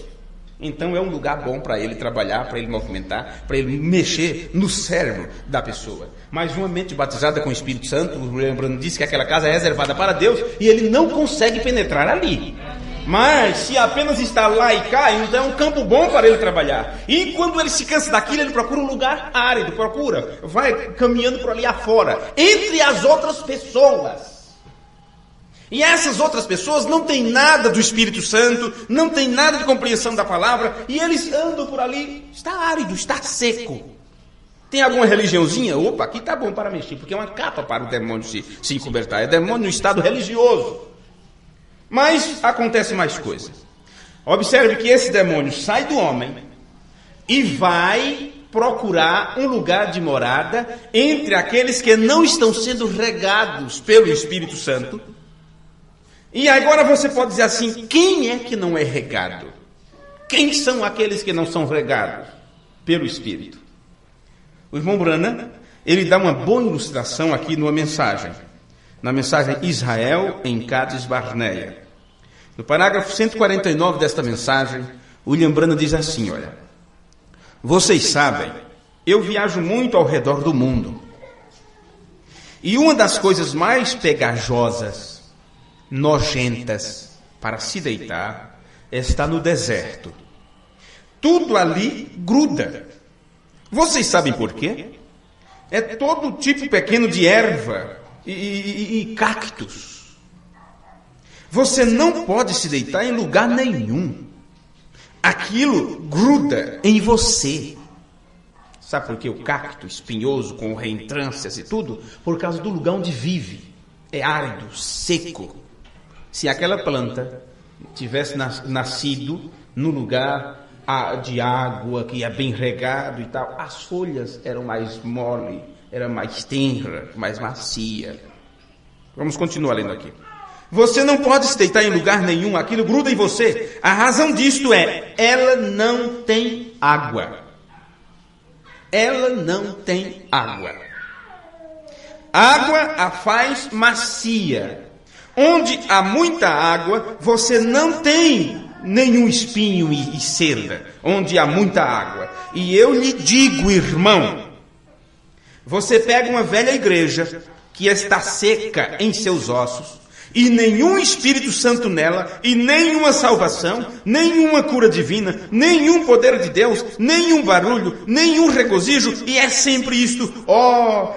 Então é um lugar bom para ele trabalhar, para ele movimentar, para ele mexer no cérebro da pessoa. Mas uma mente batizada com o Espírito Santo, o Lembrando disse que aquela casa é reservada para Deus e ele não consegue penetrar ali. Mas se apenas está lá e cá, então é um campo bom para ele trabalhar. E quando ele se cansa daquilo, ele procura um lugar árido, vai caminhando por ali afora, entre as outras pessoas. E essas outras pessoas não têm nada do Espírito Santo, não têm nada de compreensão da palavra, e eles andam por ali, está árido, está seco. Tem alguma religiãozinha? Opa, aqui está bom para mexer, porque é uma capa para o demônio se encobertar. É demônio no estado religioso. Mas acontece mais coisa. Observe que esse demônio sai do homem e vai procurar um lugar de morada entre aqueles que não estão sendo regados pelo Espírito Santo. E agora você pode dizer assim, quem é que não é regado? Quem são aqueles que não são regados pelo Espírito? O irmão Branham, ele dá uma boa ilustração aqui numa mensagem. Na mensagem Israel em Cádiz Barneia. No parágrafo 149 desta mensagem, William Branham diz assim, olha, vocês sabem, eu viajo muito ao redor do mundo. E uma das coisas mais pegajosas, nojentas para se deitar, está no deserto. Tudo ali gruda. Vocês sabem por quê? É todo tipo pequeno de erva e cactos. Você não pode se deitar em lugar nenhum. Aquilo gruda em você. Sabe por quê? O cacto espinhoso, com reentrâncias e tudo? Por causa do lugar onde vive. É árido, seco. Se aquela planta tivesse nascido no lugar de água, que é bem regado e tal, as folhas eram mais mole, era mais tenra, mais macia. Vamos continuar lendo aqui. Você não pode se deitar em lugar nenhum, aquilo gruda em você. A razão disto é, ela não tem água. Ela não tem água. Água a faz macia. Onde há muita água, você não tem nenhum espinho e cerda. Onde há muita água. E eu lhe digo, irmão, você pega uma velha igreja que está seca em seus ossos, e nenhum Espírito Santo nela, e nenhuma salvação, nenhuma cura divina, nenhum poder de Deus, nenhum barulho, nenhum regozijo, e é sempre isto,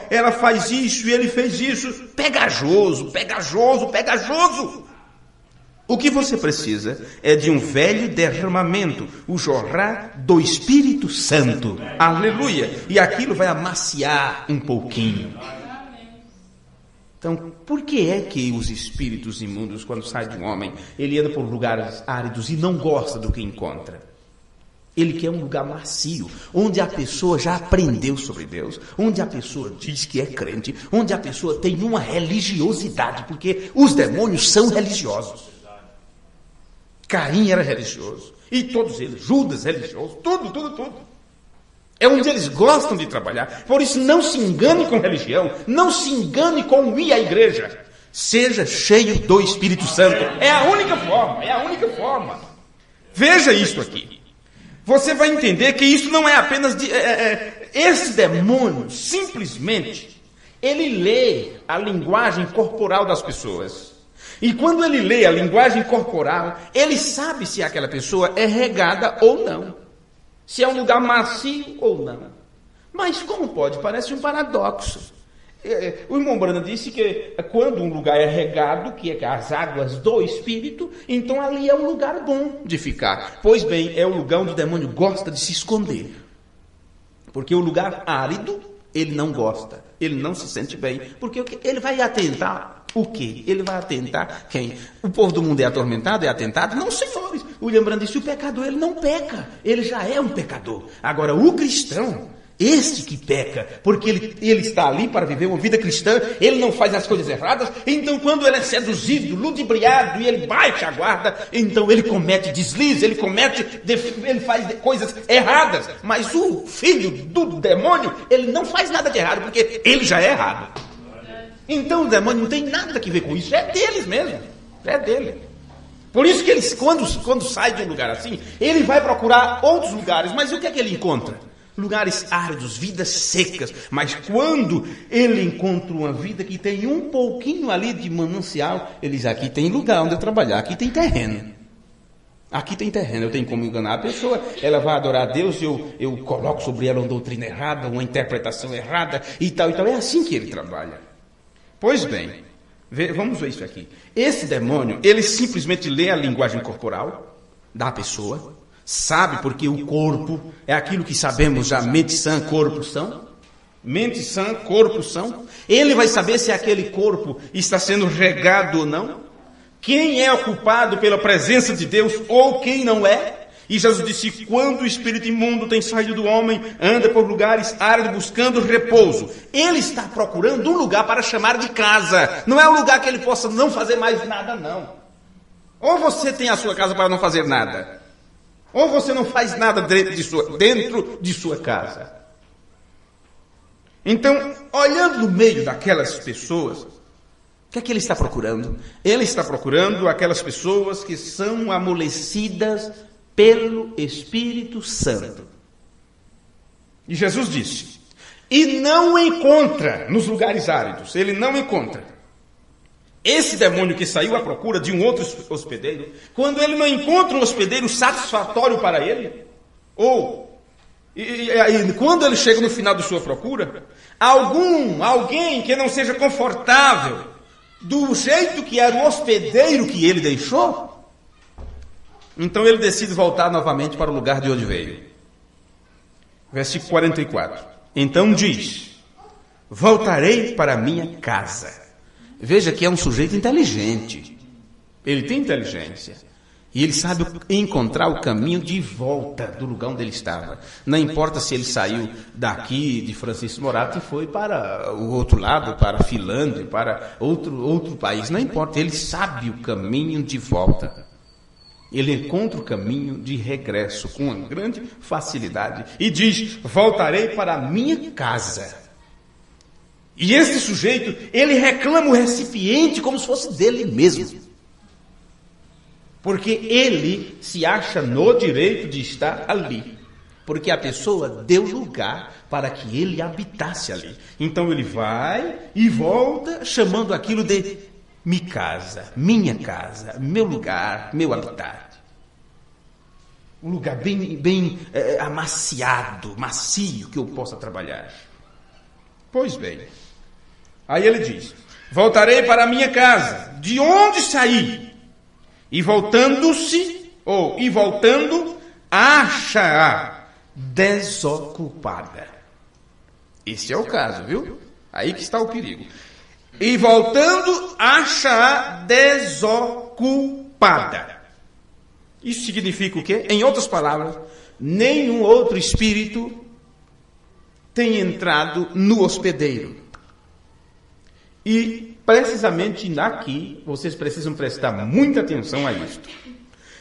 ela faz isso e ele fez isso, pegajoso, pegajoso, pegajoso. O que você precisa é de um velho derramamento, o jorrar do Espírito Santo, aleluia, e aquilo vai amaciar um pouquinho. Então, por que é que os espíritos imundos, quando saem de um homem, ele anda por lugares áridos e não gosta do que encontra? Ele quer um lugar macio, onde a pessoa já aprendeu sobre Deus, onde a pessoa diz que é crente, onde a pessoa tem uma religiosidade, porque os demônios são religiosos. Caim era religioso, e todos eles, Judas religioso, tudo. É onde eles gostam de trabalhar. Por isso, não se engane com religião. Não se engane com ir à igreja. Seja cheio do Espírito Santo. É a única forma. Veja isso aqui. Você vai entender que isso não é apenas esse demônio, simplesmente, ele lê a linguagem corporal das pessoas. E quando ele lê a linguagem corporal, ele sabe se aquela pessoa é regada ou não. Se é um lugar macio ou não. Mas como pode? Parece um paradoxo. O irmão Branham disse que quando um lugar é regado, que é as águas do Espírito, então ali é um lugar bom de ficar. Pois bem, é o lugar onde o demônio gosta de se esconder. Porque o lugar árido, ele não gosta. Ele não se sente bem. Porque ele vai atentar o quê? Ele vai atentar quem? O povo do mundo é atormentado, é atentado? Não, senhores. O William Branham disse, o pecador, ele não peca. Ele já é um pecador. Agora, o cristão, este que peca, porque ele está ali para viver uma vida cristã, ele não faz as coisas erradas, então quando ele é seduzido, ludibriado, e ele baixa a guarda, então ele comete deslize, ele faz coisas erradas. Mas o filho do demônio, ele não faz nada de errado, porque ele já é errado. Então o demônio não tem nada a ver com isso, é deles mesmo, é dele. Por isso que ele, quando sai de um lugar assim, ele vai procurar outros lugares. Mas o que é que ele encontra? Lugares áridos, vidas secas. Mas quando ele encontra uma vida que tem um pouquinho ali de manancial, ele diz, aqui tem lugar onde eu trabalhar, aqui tem terreno. Aqui tem terreno, eu tenho como enganar a pessoa, ela vai adorar a Deus, eu coloco sobre ela uma doutrina errada, uma interpretação errada e tal. É assim que ele trabalha. Pois bem, vamos ver isso aqui. Esse demônio, ele simplesmente lê a linguagem corporal da pessoa, sabe porque o corpo é aquilo que sabemos já, mente sã, corpo são. Mente sã, corpo são. Ele vai saber se aquele corpo está sendo regado ou não. Quem é ocupado pela presença de Deus ou quem não é? E Jesus disse, quando o espírito imundo tem saído do homem, anda por lugares áridos buscando repouso. Ele está procurando um lugar para chamar de casa. Não é um lugar que ele possa não fazer mais nada, não. Ou você tem a sua casa para não fazer nada, ou você não faz nada dentro de sua casa. Então, olhando no meio daquelas pessoas, o que é que ele está procurando? Ele está procurando aquelas pessoas que são amolecidas pelo Espírito Santo. E Jesus disse, e não encontra nos lugares áridos, ele não encontra. Esse demônio que saiu à procura de um outro hospedeiro, quando ele não encontra um hospedeiro satisfatório para ele, ou quando ele chega no final de sua procura, alguém que não seja confortável do jeito que era o hospedeiro que ele deixou, então ele decide voltar novamente para o lugar de onde veio. Versículo 44. Então diz, voltarei para a minha casa. Veja que é um sujeito inteligente. Ele tem inteligência. E ele sabe encontrar o caminho de volta do lugar onde ele estava. Não importa se ele saiu daqui de Francisco Morato e foi para o outro lado, para a Finlândia, para outro país. Não importa, ele sabe o caminho de volta. Ele encontra o caminho de regresso com uma grande facilidade. E diz, voltarei para a minha casa. E esse sujeito, ele reclama o recipiente como se fosse dele mesmo. Porque ele se acha no direito de estar ali. Porque a pessoa deu lugar para que ele habitasse ali. Então ele vai e volta chamando aquilo de minha casa, meu lugar, meu habitat. Um lugar bem amaciado, macio que eu possa trabalhar. Pois bem, aí ele diz, voltarei para a minha casa, de onde saí. E voltando, acha-a desocupada. Esse é o caso, viu? Aí que está o perigo. E voltando, acha-a desocupada. Isso significa o quê? Em outras palavras, nenhum outro espírito tem entrado no hospedeiro. E precisamente aqui, vocês precisam prestar muita atenção a isto.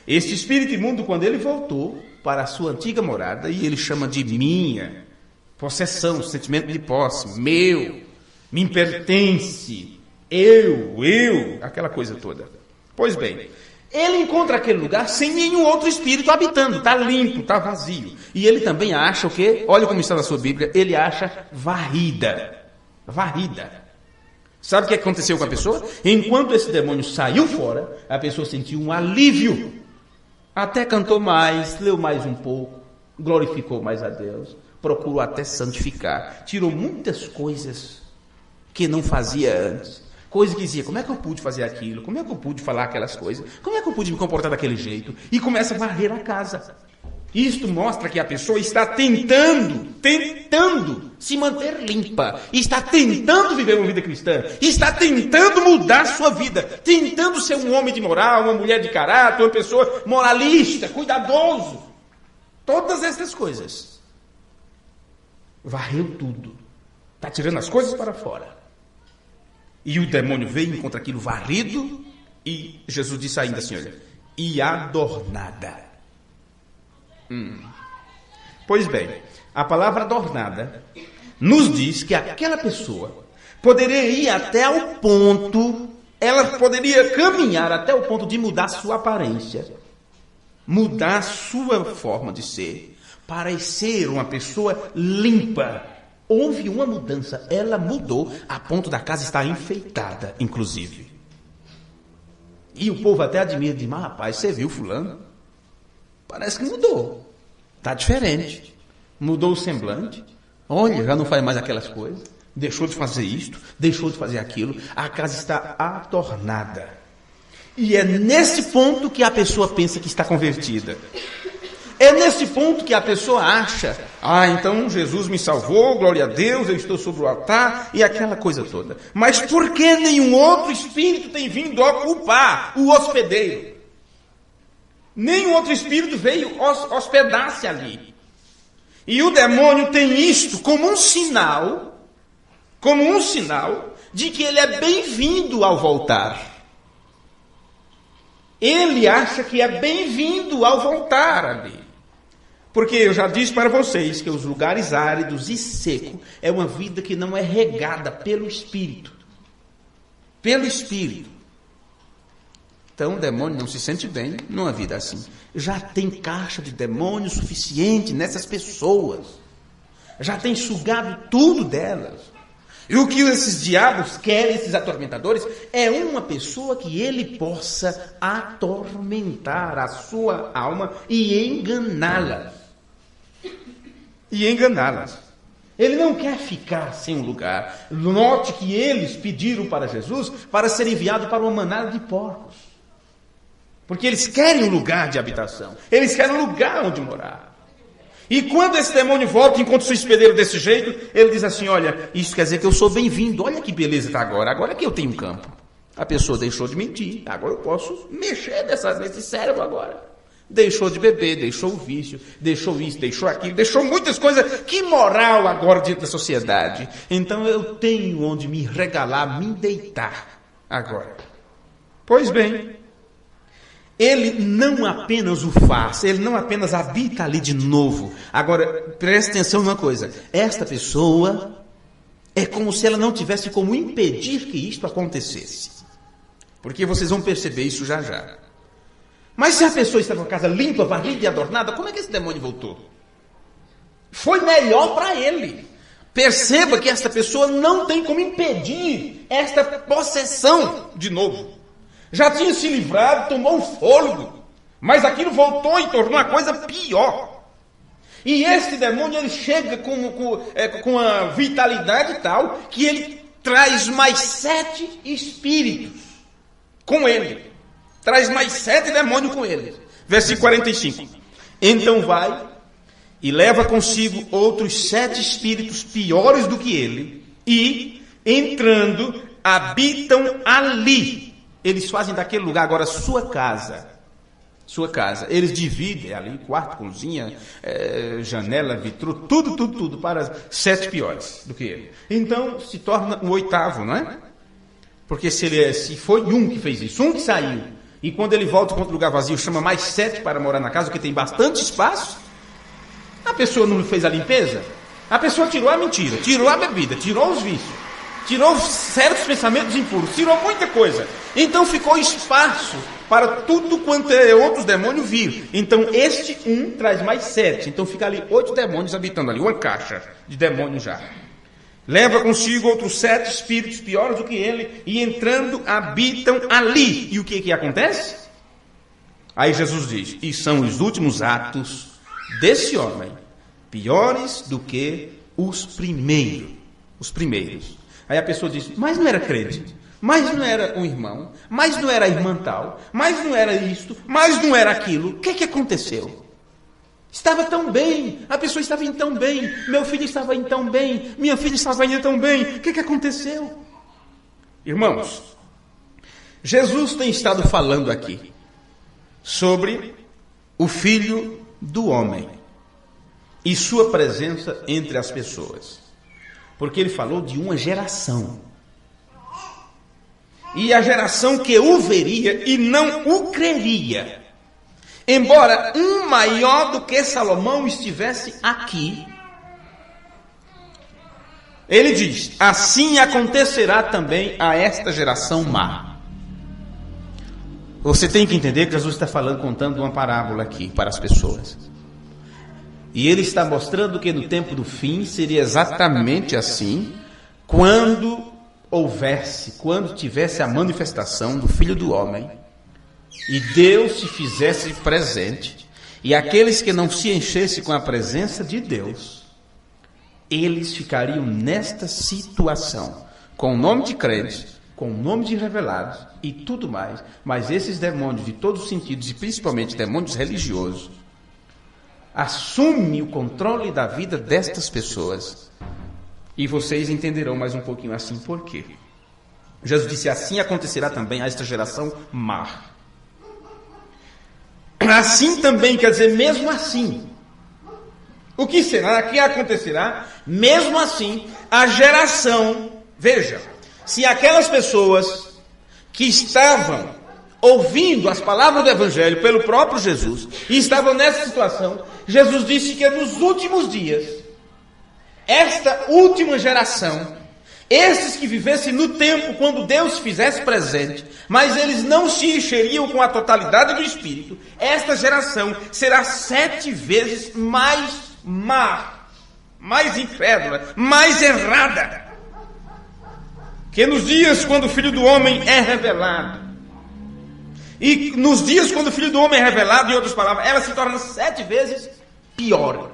Este espírito imundo, quando ele voltou para a sua antiga morada, e ele chama de minha, possessão, sentimento de posse, meu, me pertence, eu, aquela coisa toda. Pois bem, ele encontra aquele lugar sem nenhum outro espírito habitando, está limpo, está vazio. E ele também acha o quê? Olha como está na sua Bíblia, ele acha varrida. Sabe o que aconteceu com a pessoa? Enquanto esse demônio saiu fora, a pessoa sentiu um alívio. Até cantou mais, leu mais um pouco, glorificou mais a Deus, procurou até santificar. Tirou muitas coisas que não fazia antes. Coisa que dizia, como é que eu pude fazer aquilo? Como é que eu pude falar aquelas coisas? Como é que eu pude me comportar daquele jeito? E começa a varrer a casa. Isto mostra que a pessoa está tentando se manter limpa, está tentando viver uma vida cristã, está tentando mudar sua vida, tentando ser um homem de moral, uma mulher de caráter, uma pessoa moralista, cuidadoso. Todas essas coisas. Varreu tudo. Está tirando as coisas para fora. E o demônio veio, encontra aquilo varrido, e Jesus disse ainda assim, olha, e adornada. Pois bem, a palavra adornada nos diz que aquela pessoa poderia ir até ao ponto ela poderia caminhar até o ponto de mudar sua aparência, mudar sua forma de ser, parecer uma pessoa limpa. Houve uma mudança, ela mudou a ponto da casa estar enfeitada, inclusive. E o povo até admira, diz, mas rapaz, você viu fulano? Parece que mudou, está diferente, mudou o semblante, olha, já não faz mais aquelas coisas, deixou de fazer isto, deixou de fazer aquilo, a casa está adornada. E é nesse ponto que a pessoa pensa que está convertida. É nesse ponto que a pessoa acha, então Jesus me salvou, glória a Deus, eu estou sobre o altar, e aquela coisa toda. Mas por que nenhum outro espírito tem vindo ocupar o hospedeiro? Nenhum outro espírito veio hospedar-se ali. E o demônio tem isto como um sinal de que ele é bem-vindo ao voltar. Ele acha que é bem-vindo ao voltar ali. Porque eu já disse para vocês que os lugares áridos e secos é uma vida que não é regada pelo Espírito. Pelo Espírito. Então o demônio não se sente bem numa vida assim. Já tem caixa de demônio suficiente nessas pessoas. Já tem sugado tudo delas. E o que esses diabos querem, esses atormentadores, é uma pessoa que ele possa atormentar a sua alma e enganá-la. Ele não quer ficar sem um lugar. Note que eles pediram para Jesus para ser enviado para uma manada de porcos. Porque eles querem um lugar de habitação. Eles querem um lugar onde morar. E quando esse demônio volta e encontra o seu hospedeiro desse jeito, ele diz assim, olha, isso quer dizer que eu sou bem-vindo. Olha que beleza está agora que eu tenho campo. A pessoa deixou de mentir. Agora eu posso mexer nesse cérebro agora. Deixou de beber, deixou o vício, deixou isso, deixou aquilo, deixou muitas coisas. Que moral agora dentro da sociedade. Então eu tenho onde me regalar, me deitar agora. Pois bem, ele não apenas o faz, ele não apenas habita ali de novo. Agora, preste atenção numa coisa. Esta pessoa é como se ela não tivesse como impedir que isto acontecesse. Porque vocês vão perceber isso já já. Mas se a pessoa está numa casa limpa, varrida e adornada, como é que esse demônio voltou? Foi melhor para ele. Perceba que esta pessoa não tem como impedir esta possessão de novo. Já tinha se livrado, tomou um fôlego, mas aquilo voltou e tornou a coisa pior. E esse demônio ele chega com uma vitalidade tal que ele traz mais 7 espíritos com ele. Traz mais 7 demônios com ele. Versículo 45. Então vai e leva consigo outros 7 espíritos piores do que ele, e, entrando, habitam ali. Eles fazem daquele lugar agora sua casa. Sua casa. Eles dividem ali, quarto, cozinha, janela, vitrô, tudo para 7 piores do que ele. Então, se torna o 8º, não é? Porque se foi um que fez isso, um que saiu, e quando ele volta contra o lugar vazio, chama mais 7 para morar na casa, porque tem bastante espaço, a pessoa não fez a limpeza? A pessoa tirou a mentira, tirou a bebida, tirou os vícios, tirou certos pensamentos impuros, tirou muita coisa. Então ficou espaço para tudo quanto outros demônios vir. Então este traz mais 7. Então fica ali 8 demônios habitando ali, uma caixa de demônios já. Leva consigo outros 7 espíritos piores do que ele, e entrando habitam ali. E o que acontece? Aí Jesus diz, e são os últimos atos desse homem piores do que os primeiros. Os primeiros. Aí a pessoa diz, mas não era crente, mas não era um irmão, mas não era irmã tal, mas não era isto, mas não era aquilo. O que aconteceu? Estava tão bem, a pessoa estava indo tão bem, meu filho estava indo tão bem, minha filha estava indo tão bem. O que aconteceu? Irmãos, Jesus tem estado falando aqui sobre o Filho do Homem e sua presença entre as pessoas. Porque ele falou de uma geração. E a geração que o veria e não o creria. Embora um maior do que Salomão estivesse aqui, ele diz, assim acontecerá também a esta geração má. Você tem que entender que Jesus está contando uma parábola aqui para as pessoas. E ele está mostrando que no tempo do fim seria exatamente assim, quando tivesse a manifestação do Filho do Homem, e Deus se fizesse presente, e aqueles que não se enchessem com a presença de Deus, eles ficariam nesta situação, com o nome de crentes, com o nome de revelados e tudo mais. Mas esses demônios de todos os sentidos, e principalmente demônios religiosos, assumem o controle da vida destas pessoas. E vocês entenderão mais um pouquinho assim por quê. Jesus disse: assim acontecerá também a esta geração má. Assim também, quer dizer, mesmo assim. O que será? O que acontecerá? Mesmo assim, a geração... Veja, se aquelas pessoas que estavam ouvindo as palavras do Evangelho pelo próprio Jesus, e estavam nessa situação, Jesus disse que nos últimos dias, esta última geração, esses que vivessem no tempo quando Deus se fizesse presente, mas eles não se encheriam com a totalidade do Espírito, esta geração será 7 vezes mais má, mais incrédula, mais errada, que nos dias quando o Filho do Homem é revelado. E nos dias quando o Filho do Homem é revelado, em outras palavras, ela se torna 7 vezes pior,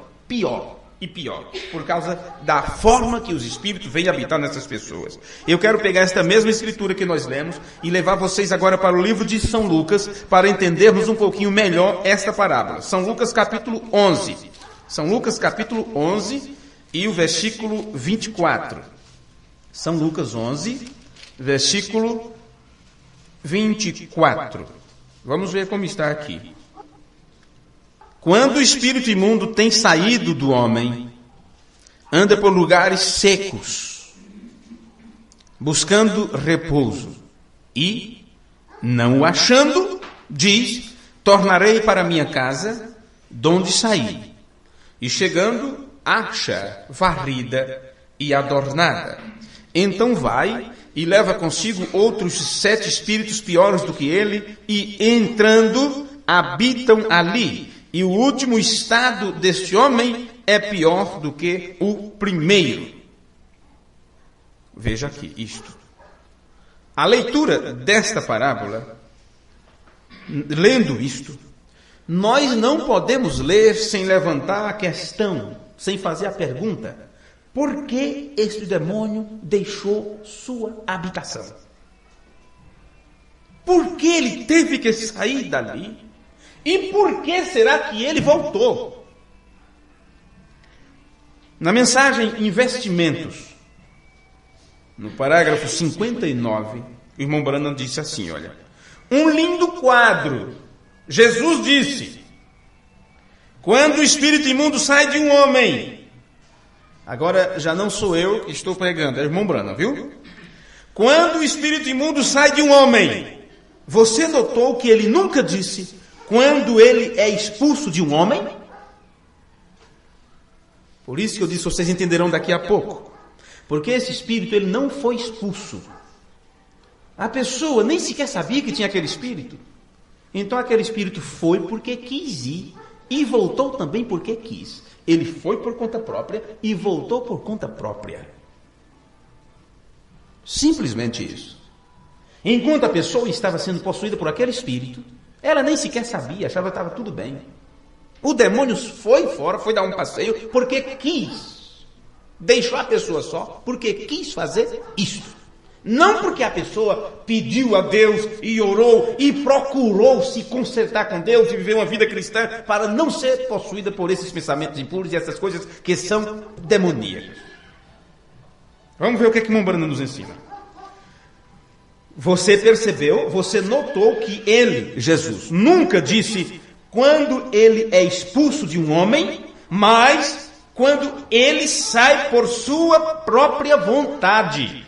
por causa da forma que os Espíritos vêm habitar nessas pessoas. Eu quero pegar esta mesma escritura que nós lemos e levar vocês agora para o livro de São Lucas, para entendermos um pouquinho melhor esta parábola. São Lucas capítulo 11. São Lucas capítulo 11 e o versículo 24. São Lucas 11, versículo 24. Vamos ver como está aqui. Quando o espírito imundo tem saído do homem, anda por lugares secos, buscando repouso, e, não o achando, diz: tornarei para minha casa, donde saí. E chegando, acha varrida e adornada. Então vai e leva consigo outros 7 espíritos piores do que ele, e entrando, habitam ali. E o último estado deste homem é pior do que o primeiro. Veja aqui isto. A leitura desta parábola, lendo isto, nós não podemos ler sem levantar a questão, sem fazer a pergunta: por que este demônio deixou sua habitação? Por que ele teve que sair dali? E por que será que ele voltou? Na mensagem Investimentos, no parágrafo 59, o irmão Branham disse assim, olha: um lindo quadro. Jesus disse: quando o espírito imundo sai de um homem... Agora já não sou eu que estou pregando, é o irmão Branham, viu? Quando o espírito imundo sai de um homem, você notou que ele nunca disse quando ele é expulso de um homem? Por isso que eu disse, vocês entenderão daqui a pouco. Porque esse espírito, ele não foi expulso. A pessoa nem sequer sabia que tinha aquele espírito. Então aquele espírito foi porque quis ir e voltou também porque quis. Ele foi por conta própria e voltou por conta própria. Simplesmente isso. Enquanto a pessoa estava sendo possuída por aquele espírito, ela nem sequer sabia, achava que estava tudo bem. O demônio foi fora, foi dar um passeio, porque quis. Deixou a pessoa só, porque quis fazer isso. Não porque a pessoa pediu a Deus e orou e procurou se consertar com Deus e viver uma vida cristã para não ser possuída por esses pensamentos impuros e essas coisas que são demoníacas. Vamos ver o que é que Mombrana nos ensina. Você percebeu, você notou que ele, Jesus, nunca disse quando ele é expulso de um homem, mas quando ele sai por sua própria vontade.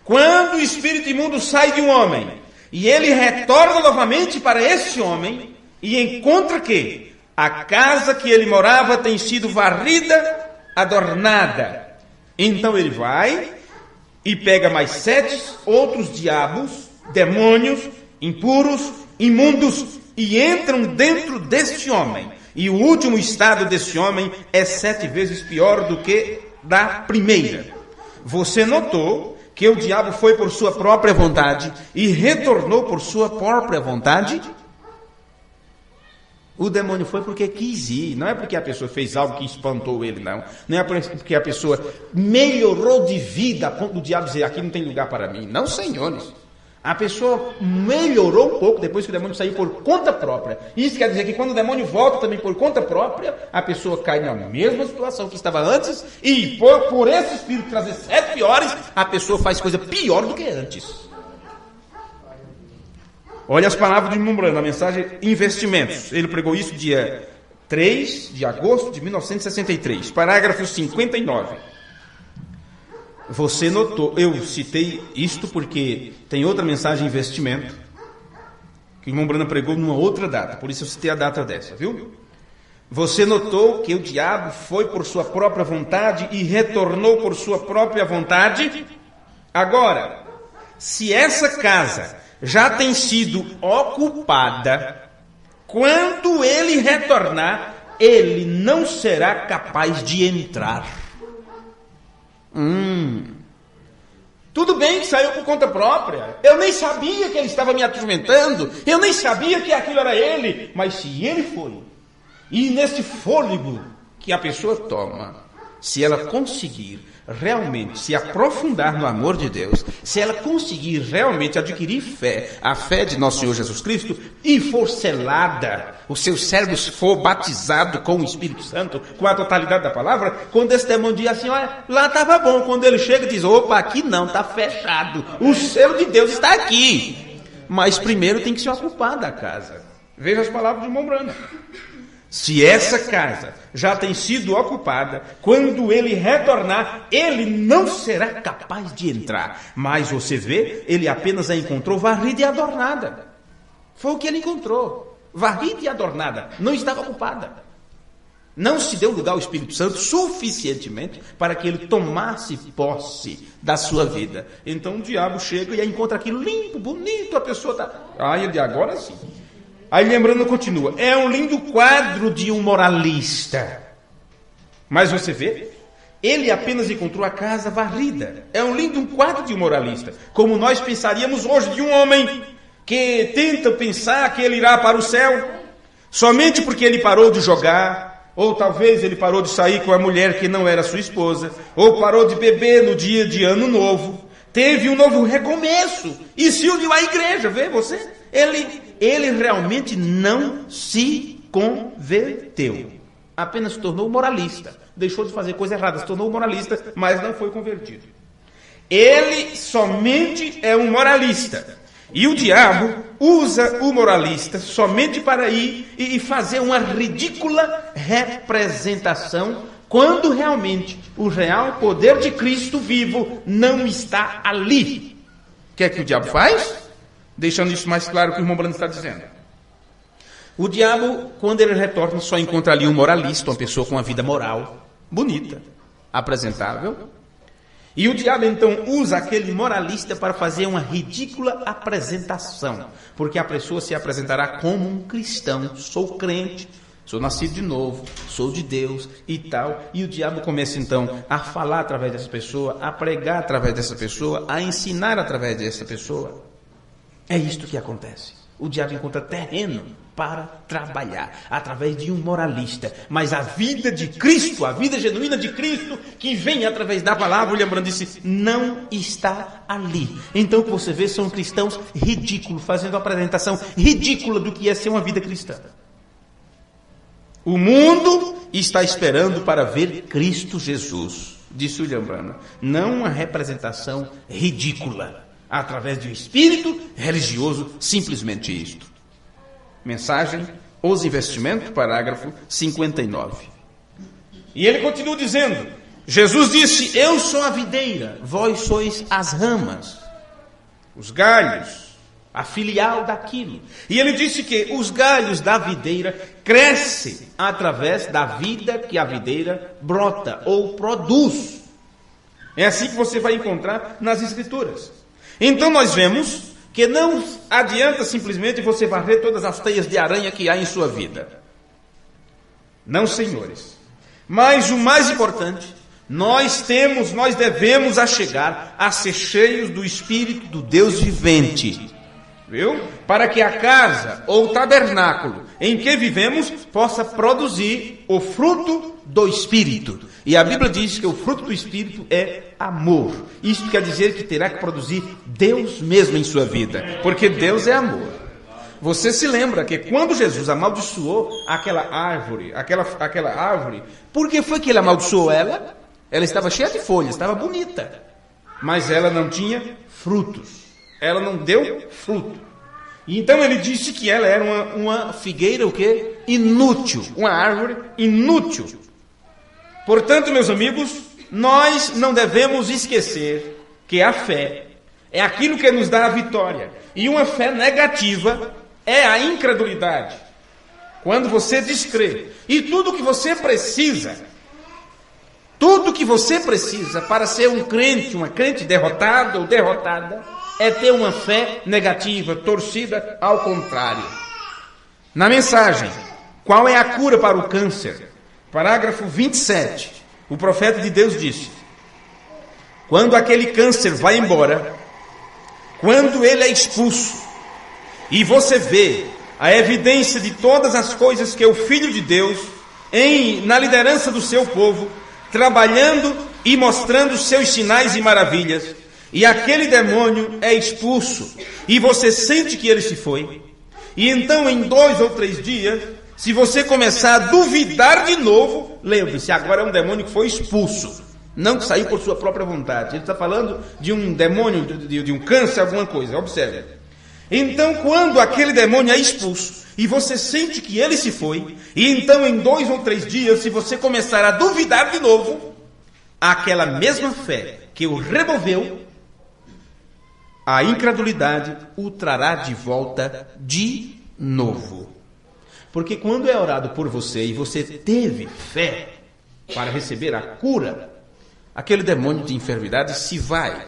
Quando o espírito imundo sai de um homem e ele retorna novamente para esse homem e encontra que a casa que ele morava tem sido varrida, adornada. Então ele vai e pega mais 7 outros diabos, demônios, impuros, imundos, e entram dentro deste homem. E o último estado desse homem é 7 vezes pior do que da primeira. Você notou que o diabo foi por sua própria vontade e retornou por sua própria vontade? O demônio foi porque quis ir, não é porque a pessoa fez algo que espantou ele, não. Não é porque a pessoa melhorou de vida a ponto do diabo dizer, aqui não tem lugar para mim. Não, senhores. A pessoa melhorou um pouco depois que o demônio saiu por conta própria. Isso quer dizer que quando o demônio volta também por conta própria, a pessoa cai na mesma situação que estava antes e por esse espírito trazer 7 piores, a pessoa faz coisa pior do que antes. Olha as palavras de Membrana, a mensagem Investimentos. Ele pregou isso dia 3 de agosto de 1963, parágrafo 59. Você notou, eu citei isto porque tem outra mensagem Investimento, que o irmão Brana pregou numa outra data, por isso eu citei a data dessa, viu? Você notou que o diabo foi por sua própria vontade e retornou por sua própria vontade? Agora, se essa casa já tem sido ocupada, quando ele retornar, ele não será capaz de entrar. Tudo bem que saiu por conta própria. Eu nem sabia que ele estava me atormentando. Eu nem sabia que aquilo era ele. Mas se ele foi, e nesse fôlego que a pessoa toma, se ela conseguir realmente se aprofundar no amor de Deus, se ela conseguir realmente adquirir fé, a fé de nosso Senhor Jesus Cristo, e for selada, o seu cérebro for batizado com o Espírito Santo, com a totalidade da palavra, quando esse demônio diz assim, olha, lá estava bom, quando ele chega diz, opa, aqui não, está fechado, o selo de Deus está aqui, mas primeiro tem que se ocupar da casa. Veja as palavras de irmão Brana. Se essa casa já tem sido ocupada, quando ele retornar, ele não será capaz de entrar. Mas você vê, ele apenas a encontrou varrida e adornada. Foi o que ele encontrou. Varrida e adornada. Não estava ocupada. Não se deu lugar ao Espírito Santo suficientemente para que ele tomasse posse da sua vida. Então o diabo chega e aí encontra aquilo limpo, bonito, a pessoa está... Aí ele agora sim. Aí lembrando, continua, é um lindo quadro de um moralista. Mas você vê, ele apenas encontrou a casa varrida. É um lindo quadro de um moralista. Como nós pensaríamos hoje de um homem que tenta pensar que ele irá para o céu, somente porque ele parou de jogar, ou talvez ele parou de sair com a mulher que não era sua esposa, ou parou de beber no dia de ano novo, teve um novo recomeço e se uniu à igreja, vê você? Ele realmente não se converteu. Apenas se tornou moralista. Deixou de fazer coisa errada, se tornou moralista, mas não foi convertido. Ele somente é um moralista. E o diabo usa o moralista somente para ir e fazer uma ridícula representação, quando realmente o real poder de Cristo vivo não está ali. O que é que o diabo faz? Deixando isso mais claro que o irmão Brando está dizendo. O diabo, quando ele retorna, só encontra ali um moralista, uma pessoa com uma vida moral, bonita, apresentável. E o diabo então usa aquele moralista para fazer uma ridícula apresentação. Porque a pessoa se apresentará como um cristão, sou crente, sou nascido de novo, sou de Deus e tal. E o diabo começa então a falar através dessa pessoa, a pregar através dessa pessoa, a ensinar através dessa pessoa. É isto que acontece. O diabo encontra terreno para trabalhar através de um moralista. Mas a vida de Cristo, a vida genuína de Cristo, que vem através da palavra, lembrando disse, não está ali. Então o que você vê são cristãos ridículos, fazendo uma apresentação ridícula do que é ser uma vida cristã. O mundo está esperando para ver Cristo Jesus, disse William Branham. Não uma representação ridícula, através de um espírito religioso, simplesmente isto. Mensagem, Os Investimentos, parágrafo 59. E ele continua dizendo, Jesus disse, eu sou a videira, vós sois as ramas, os galhos, a filial daquilo. E ele disse que os galhos da videira crescem através da vida que a videira brota ou produz. É assim que você vai encontrar nas Escrituras. Então nós vemos que não adianta simplesmente você varrer todas as teias de aranha que há em sua vida. Não, senhores. Mas o mais importante, nós devemos achegar a ser cheios do Espírito do Deus vivente. Viu? Para que a casa ou tabernáculo em que vivemos possa produzir o fruto do Espírito. E a Bíblia diz que o fruto do Espírito é amor. Isso quer dizer que terá que produzir Deus mesmo em sua vida, porque Deus é amor. Você se lembra que quando Jesus amaldiçoou aquela árvore, por que foi que ele amaldiçoou ela? Ela estava cheia de folhas, estava bonita, mas ela não tinha frutos. Ela não deu fruto. E então ele disse que ela era uma figueira, o quê? Inútil. Uma árvore inútil. Portanto, meus amigos, nós não devemos esquecer que a fé é aquilo que nos dá a vitória. E uma fé negativa é a incredulidade. Quando você descrê. E tudo que você precisa para ser um crente, uma crente derrotada ou derrotada, é ter uma fé negativa, torcida ao contrário. Na mensagem, qual é a cura para o câncer? Parágrafo 27, o profeta de Deus disse: quando aquele câncer vai embora, quando ele é expulso, e você vê a evidência de todas as coisas que o Filho de Deus, na liderança do seu povo, trabalhando e mostrando seus sinais e maravilhas, e aquele demônio é expulso, e você sente que ele se foi, e então em 2 ou 3 dias, se você começar a duvidar de novo, lembre-se, agora é um demônio que foi expulso, não que saiu por sua própria vontade. Ele está falando de um demônio, de um câncer, alguma coisa, observe. Então quando aquele demônio é expulso, e você sente que ele se foi, e então em 2 ou 3 dias, se você começar a duvidar de novo, aquela mesma fé que o removeu, a incredulidade o trará de volta de novo. Porque quando é orado por você e você teve fé para receber a cura, aquele demônio de enfermidade se vai.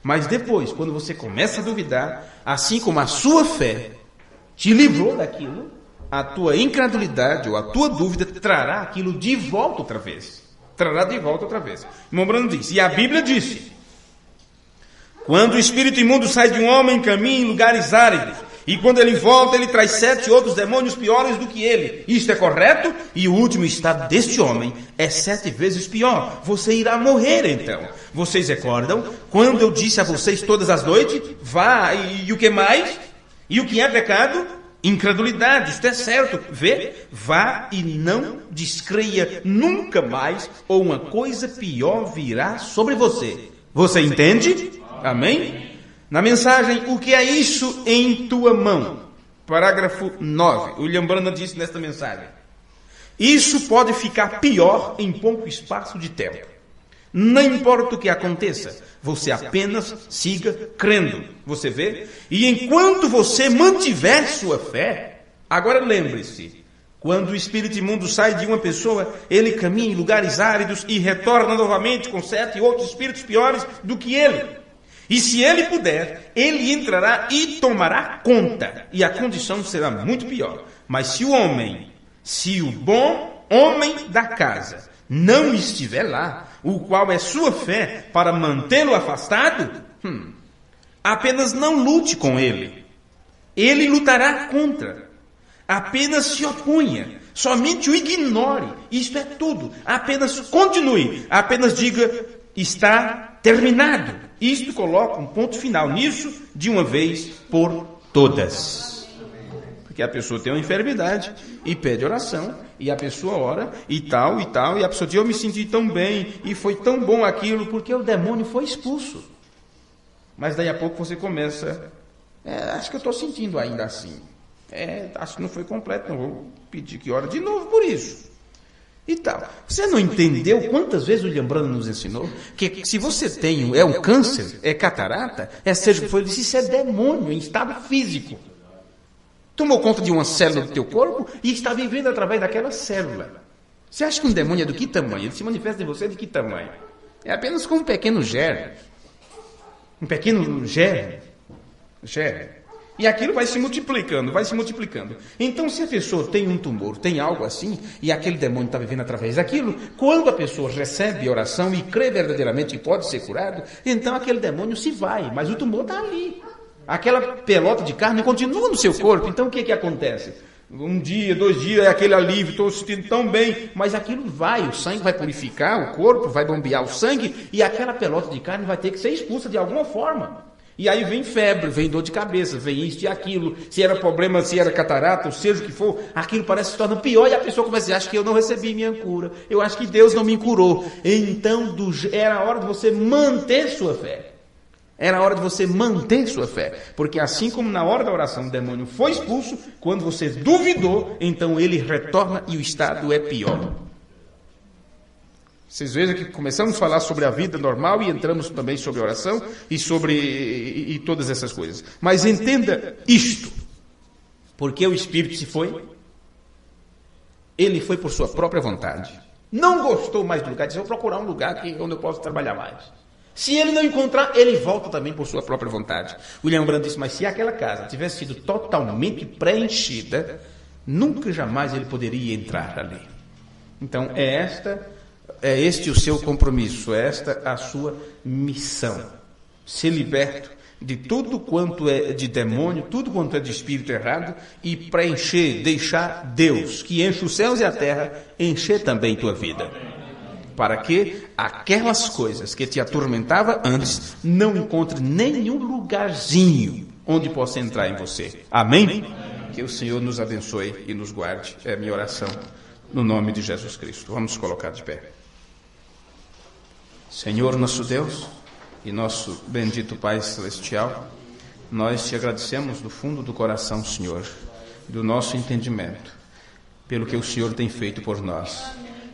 Mas depois, quando você começa a duvidar, assim como a sua fé te livrou daquilo, a tua incredulidade ou a tua dúvida trará aquilo de volta outra vez. Trará de volta outra vez. Irmão Brano diz, e a Bíblia disse: quando o espírito imundo sai de um homem, caminha em lugares áridos, e quando ele volta, ele traz 7 outros demônios piores do que ele. Isto é correto? E o último estado deste homem é 7 vezes pior. Você irá morrer então. Vocês recordam? Quando eu disse a vocês todas as noites, vá, e o que mais? E o que é pecado? Incredulidade, isto é certo. Vê? Vá e não descreia nunca mais, ou uma coisa pior virá sobre você. Você entende? Amém? Na mensagem, o que é isso em tua mão? Parágrafo 9. William Branham disse nesta mensagem: isso pode ficar pior em pouco espaço de tempo. Não importa o que aconteça, você apenas siga crendo. Você vê? E enquanto você mantiver sua fé, agora lembre-se, quando o espírito imundo sai de uma pessoa, ele caminha em lugares áridos e retorna novamente com 7 outros espíritos piores do que ele. E se ele puder, ele entrará e tomará conta. E a condição será muito pior. Mas se o bom homem da casa não estiver lá, o qual é sua fé para mantê-lo afastado, apenas não lute com ele. Ele lutará contra. Apenas se oponha. Somente o ignore. Isto é tudo. Apenas continue. Apenas diga: está terminado. Isto coloca um ponto final nisso, de uma vez por todas. Porque a pessoa tem uma enfermidade e pede oração, e a pessoa ora, e tal, e a pessoa diz: eu me senti tão bem, e foi tão bom aquilo, porque o demônio foi expulso. Mas daí a pouco você começa: acho que eu estou sentindo ainda assim. Acho que não foi completo, não vou pedir que ore de novo por isso. E tal. Você não entendeu quantas vezes o William Branham nos ensinou que se você tem um câncer, é catarata, seja o que for, isso é demônio em estado físico. Tomou conta de uma célula do teu corpo e está vivendo através daquela célula. Você acha que um demônio é do que tamanho? Ele se manifesta em você de que tamanho? É apenas como um pequeno germe. Um pequeno germe. E aquilo vai se multiplicando, vai se multiplicando. Então, se a pessoa tem um tumor, tem algo assim, e aquele demônio está vivendo através daquilo, quando a pessoa recebe a oração e crê verdadeiramente que pode ser curado, então aquele demônio se vai, mas o tumor está ali. Aquela pelota de carne continua no seu corpo. Então, o que acontece? Um dia, 2 dias, é aquele alívio, estou sentindo tão bem, mas aquilo vai, o sangue vai purificar o corpo, vai bombear o sangue, e aquela pelota de carne vai ter que ser expulsa de alguma forma. E aí vem febre, vem dor de cabeça, vem isso e aquilo, se era problema, se era catarata, ou seja o que for, aquilo parece se torna pior e a pessoa começa a dizer, acho que eu não recebi minha cura, eu acho que Deus não me curou. Então era a hora de você manter sua fé. Era a hora de você manter sua fé, porque assim como na hora da oração o demônio foi expulso, quando você duvidou, então ele retorna e o estado é pior. Vocês vejam que começamos a falar sobre a vida normal e entramos também sobre a oração e sobre todas essas coisas. Mas entenda isto, porque o Espírito se foi, ele foi por sua própria vontade. Não gostou mais do lugar, disse, vou procurar um lugar onde eu posso trabalhar mais. Se ele não encontrar, ele volta também por sua própria vontade. William Branham disse, mas se aquela casa tivesse sido totalmente preenchida, nunca jamais ele poderia entrar ali. Então é este o seu compromisso, é esta a sua missão. Ser liberto de tudo quanto é de demônio, tudo quanto é de espírito errado e preencher, deixar Deus, que enche os céus e a terra, encher também tua vida. Para que aquelas coisas que te atormentavam antes não encontrem nenhum lugarzinho onde possa entrar em você. Amém? Que o Senhor nos abençoe e nos guarde. É a minha oração no nome de Jesus Cristo. Vamos nos colocar de pé. Senhor nosso Deus e nosso bendito Pai Celestial, nós te agradecemos do fundo do coração, Senhor, do nosso entendimento, pelo que o Senhor tem feito por nós.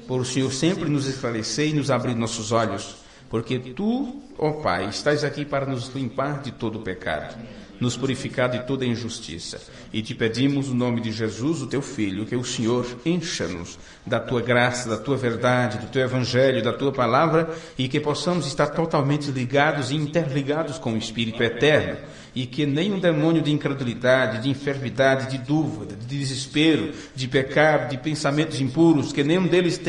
Por o Senhor sempre nos esclarecer e nos abrir nossos olhos, porque Tu, ó Pai, estás aqui para nos limpar de todo o pecado, nos purificar de toda injustiça. E te pedimos, no nome de Jesus, o Teu Filho, que o Senhor encha-nos da Tua graça, da Tua verdade, do Teu Evangelho, da Tua Palavra, e que possamos estar totalmente ligados e interligados com o Espírito Eterno, e que nenhum demônio de incredulidade, de enfermidade, de dúvida, de desespero, de pecado, de pensamentos impuros, que nenhum deles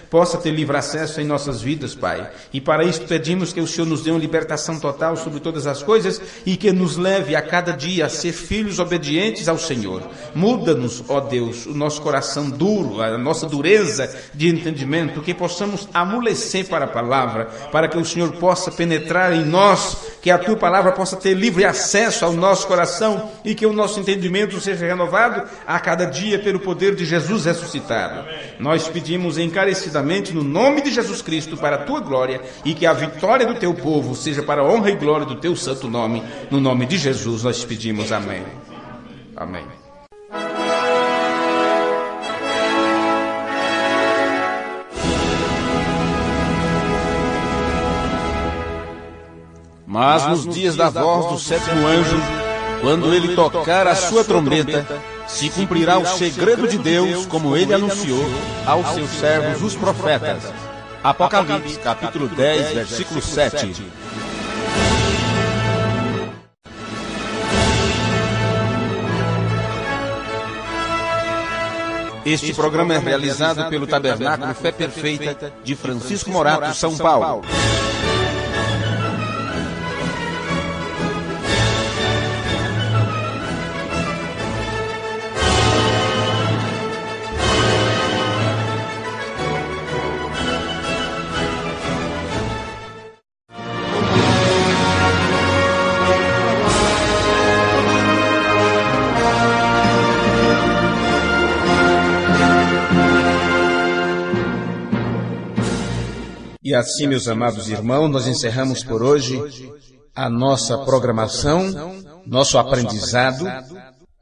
possa ter livre acesso em nossas vidas, Pai. E para isso pedimos que o Senhor nos dê uma libertação total sobre todas as coisas e que nos leve a cada dia a ser filhos obedientes ao Senhor. Muda-nos, ó Deus, o nosso coração duro, a nossa dureza de entendimento, que possamos amolecer para a palavra, para que o Senhor possa penetrar em nós, que a Tua palavra possa ter livre acesso ao nosso coração e que o nosso entendimento seja renovado a cada dia pelo poder de Jesus ressuscitado. Nós pedimos encarecidamente no nome de Jesus Cristo para a Tua glória e que a vitória do Teu povo seja para a honra e glória do Teu santo nome. No nome de Jesus nós pedimos amém. Amém.
Mas nos dias da voz do 7º anjo, quando ele tocar a sua trombeta, se cumprirá o segredo de Deus, como ele anunciou aos seus servos os profetas. Apocalipse, capítulo 10, versículo 7. Este programa é realizado pelo Tabernáculo Fé Perfeita de Francisco Morato, São Paulo.
E assim, meus amados irmãos, nós encerramos por hoje a nossa programação, nosso aprendizado,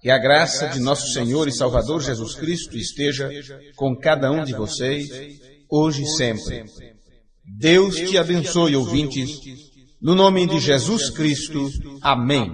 e a graça de nosso Senhor e Salvador Jesus Cristo esteja com cada um de vocês, hoje e sempre. Deus te abençoe, ouvintes, no nome de Jesus Cristo. Amém.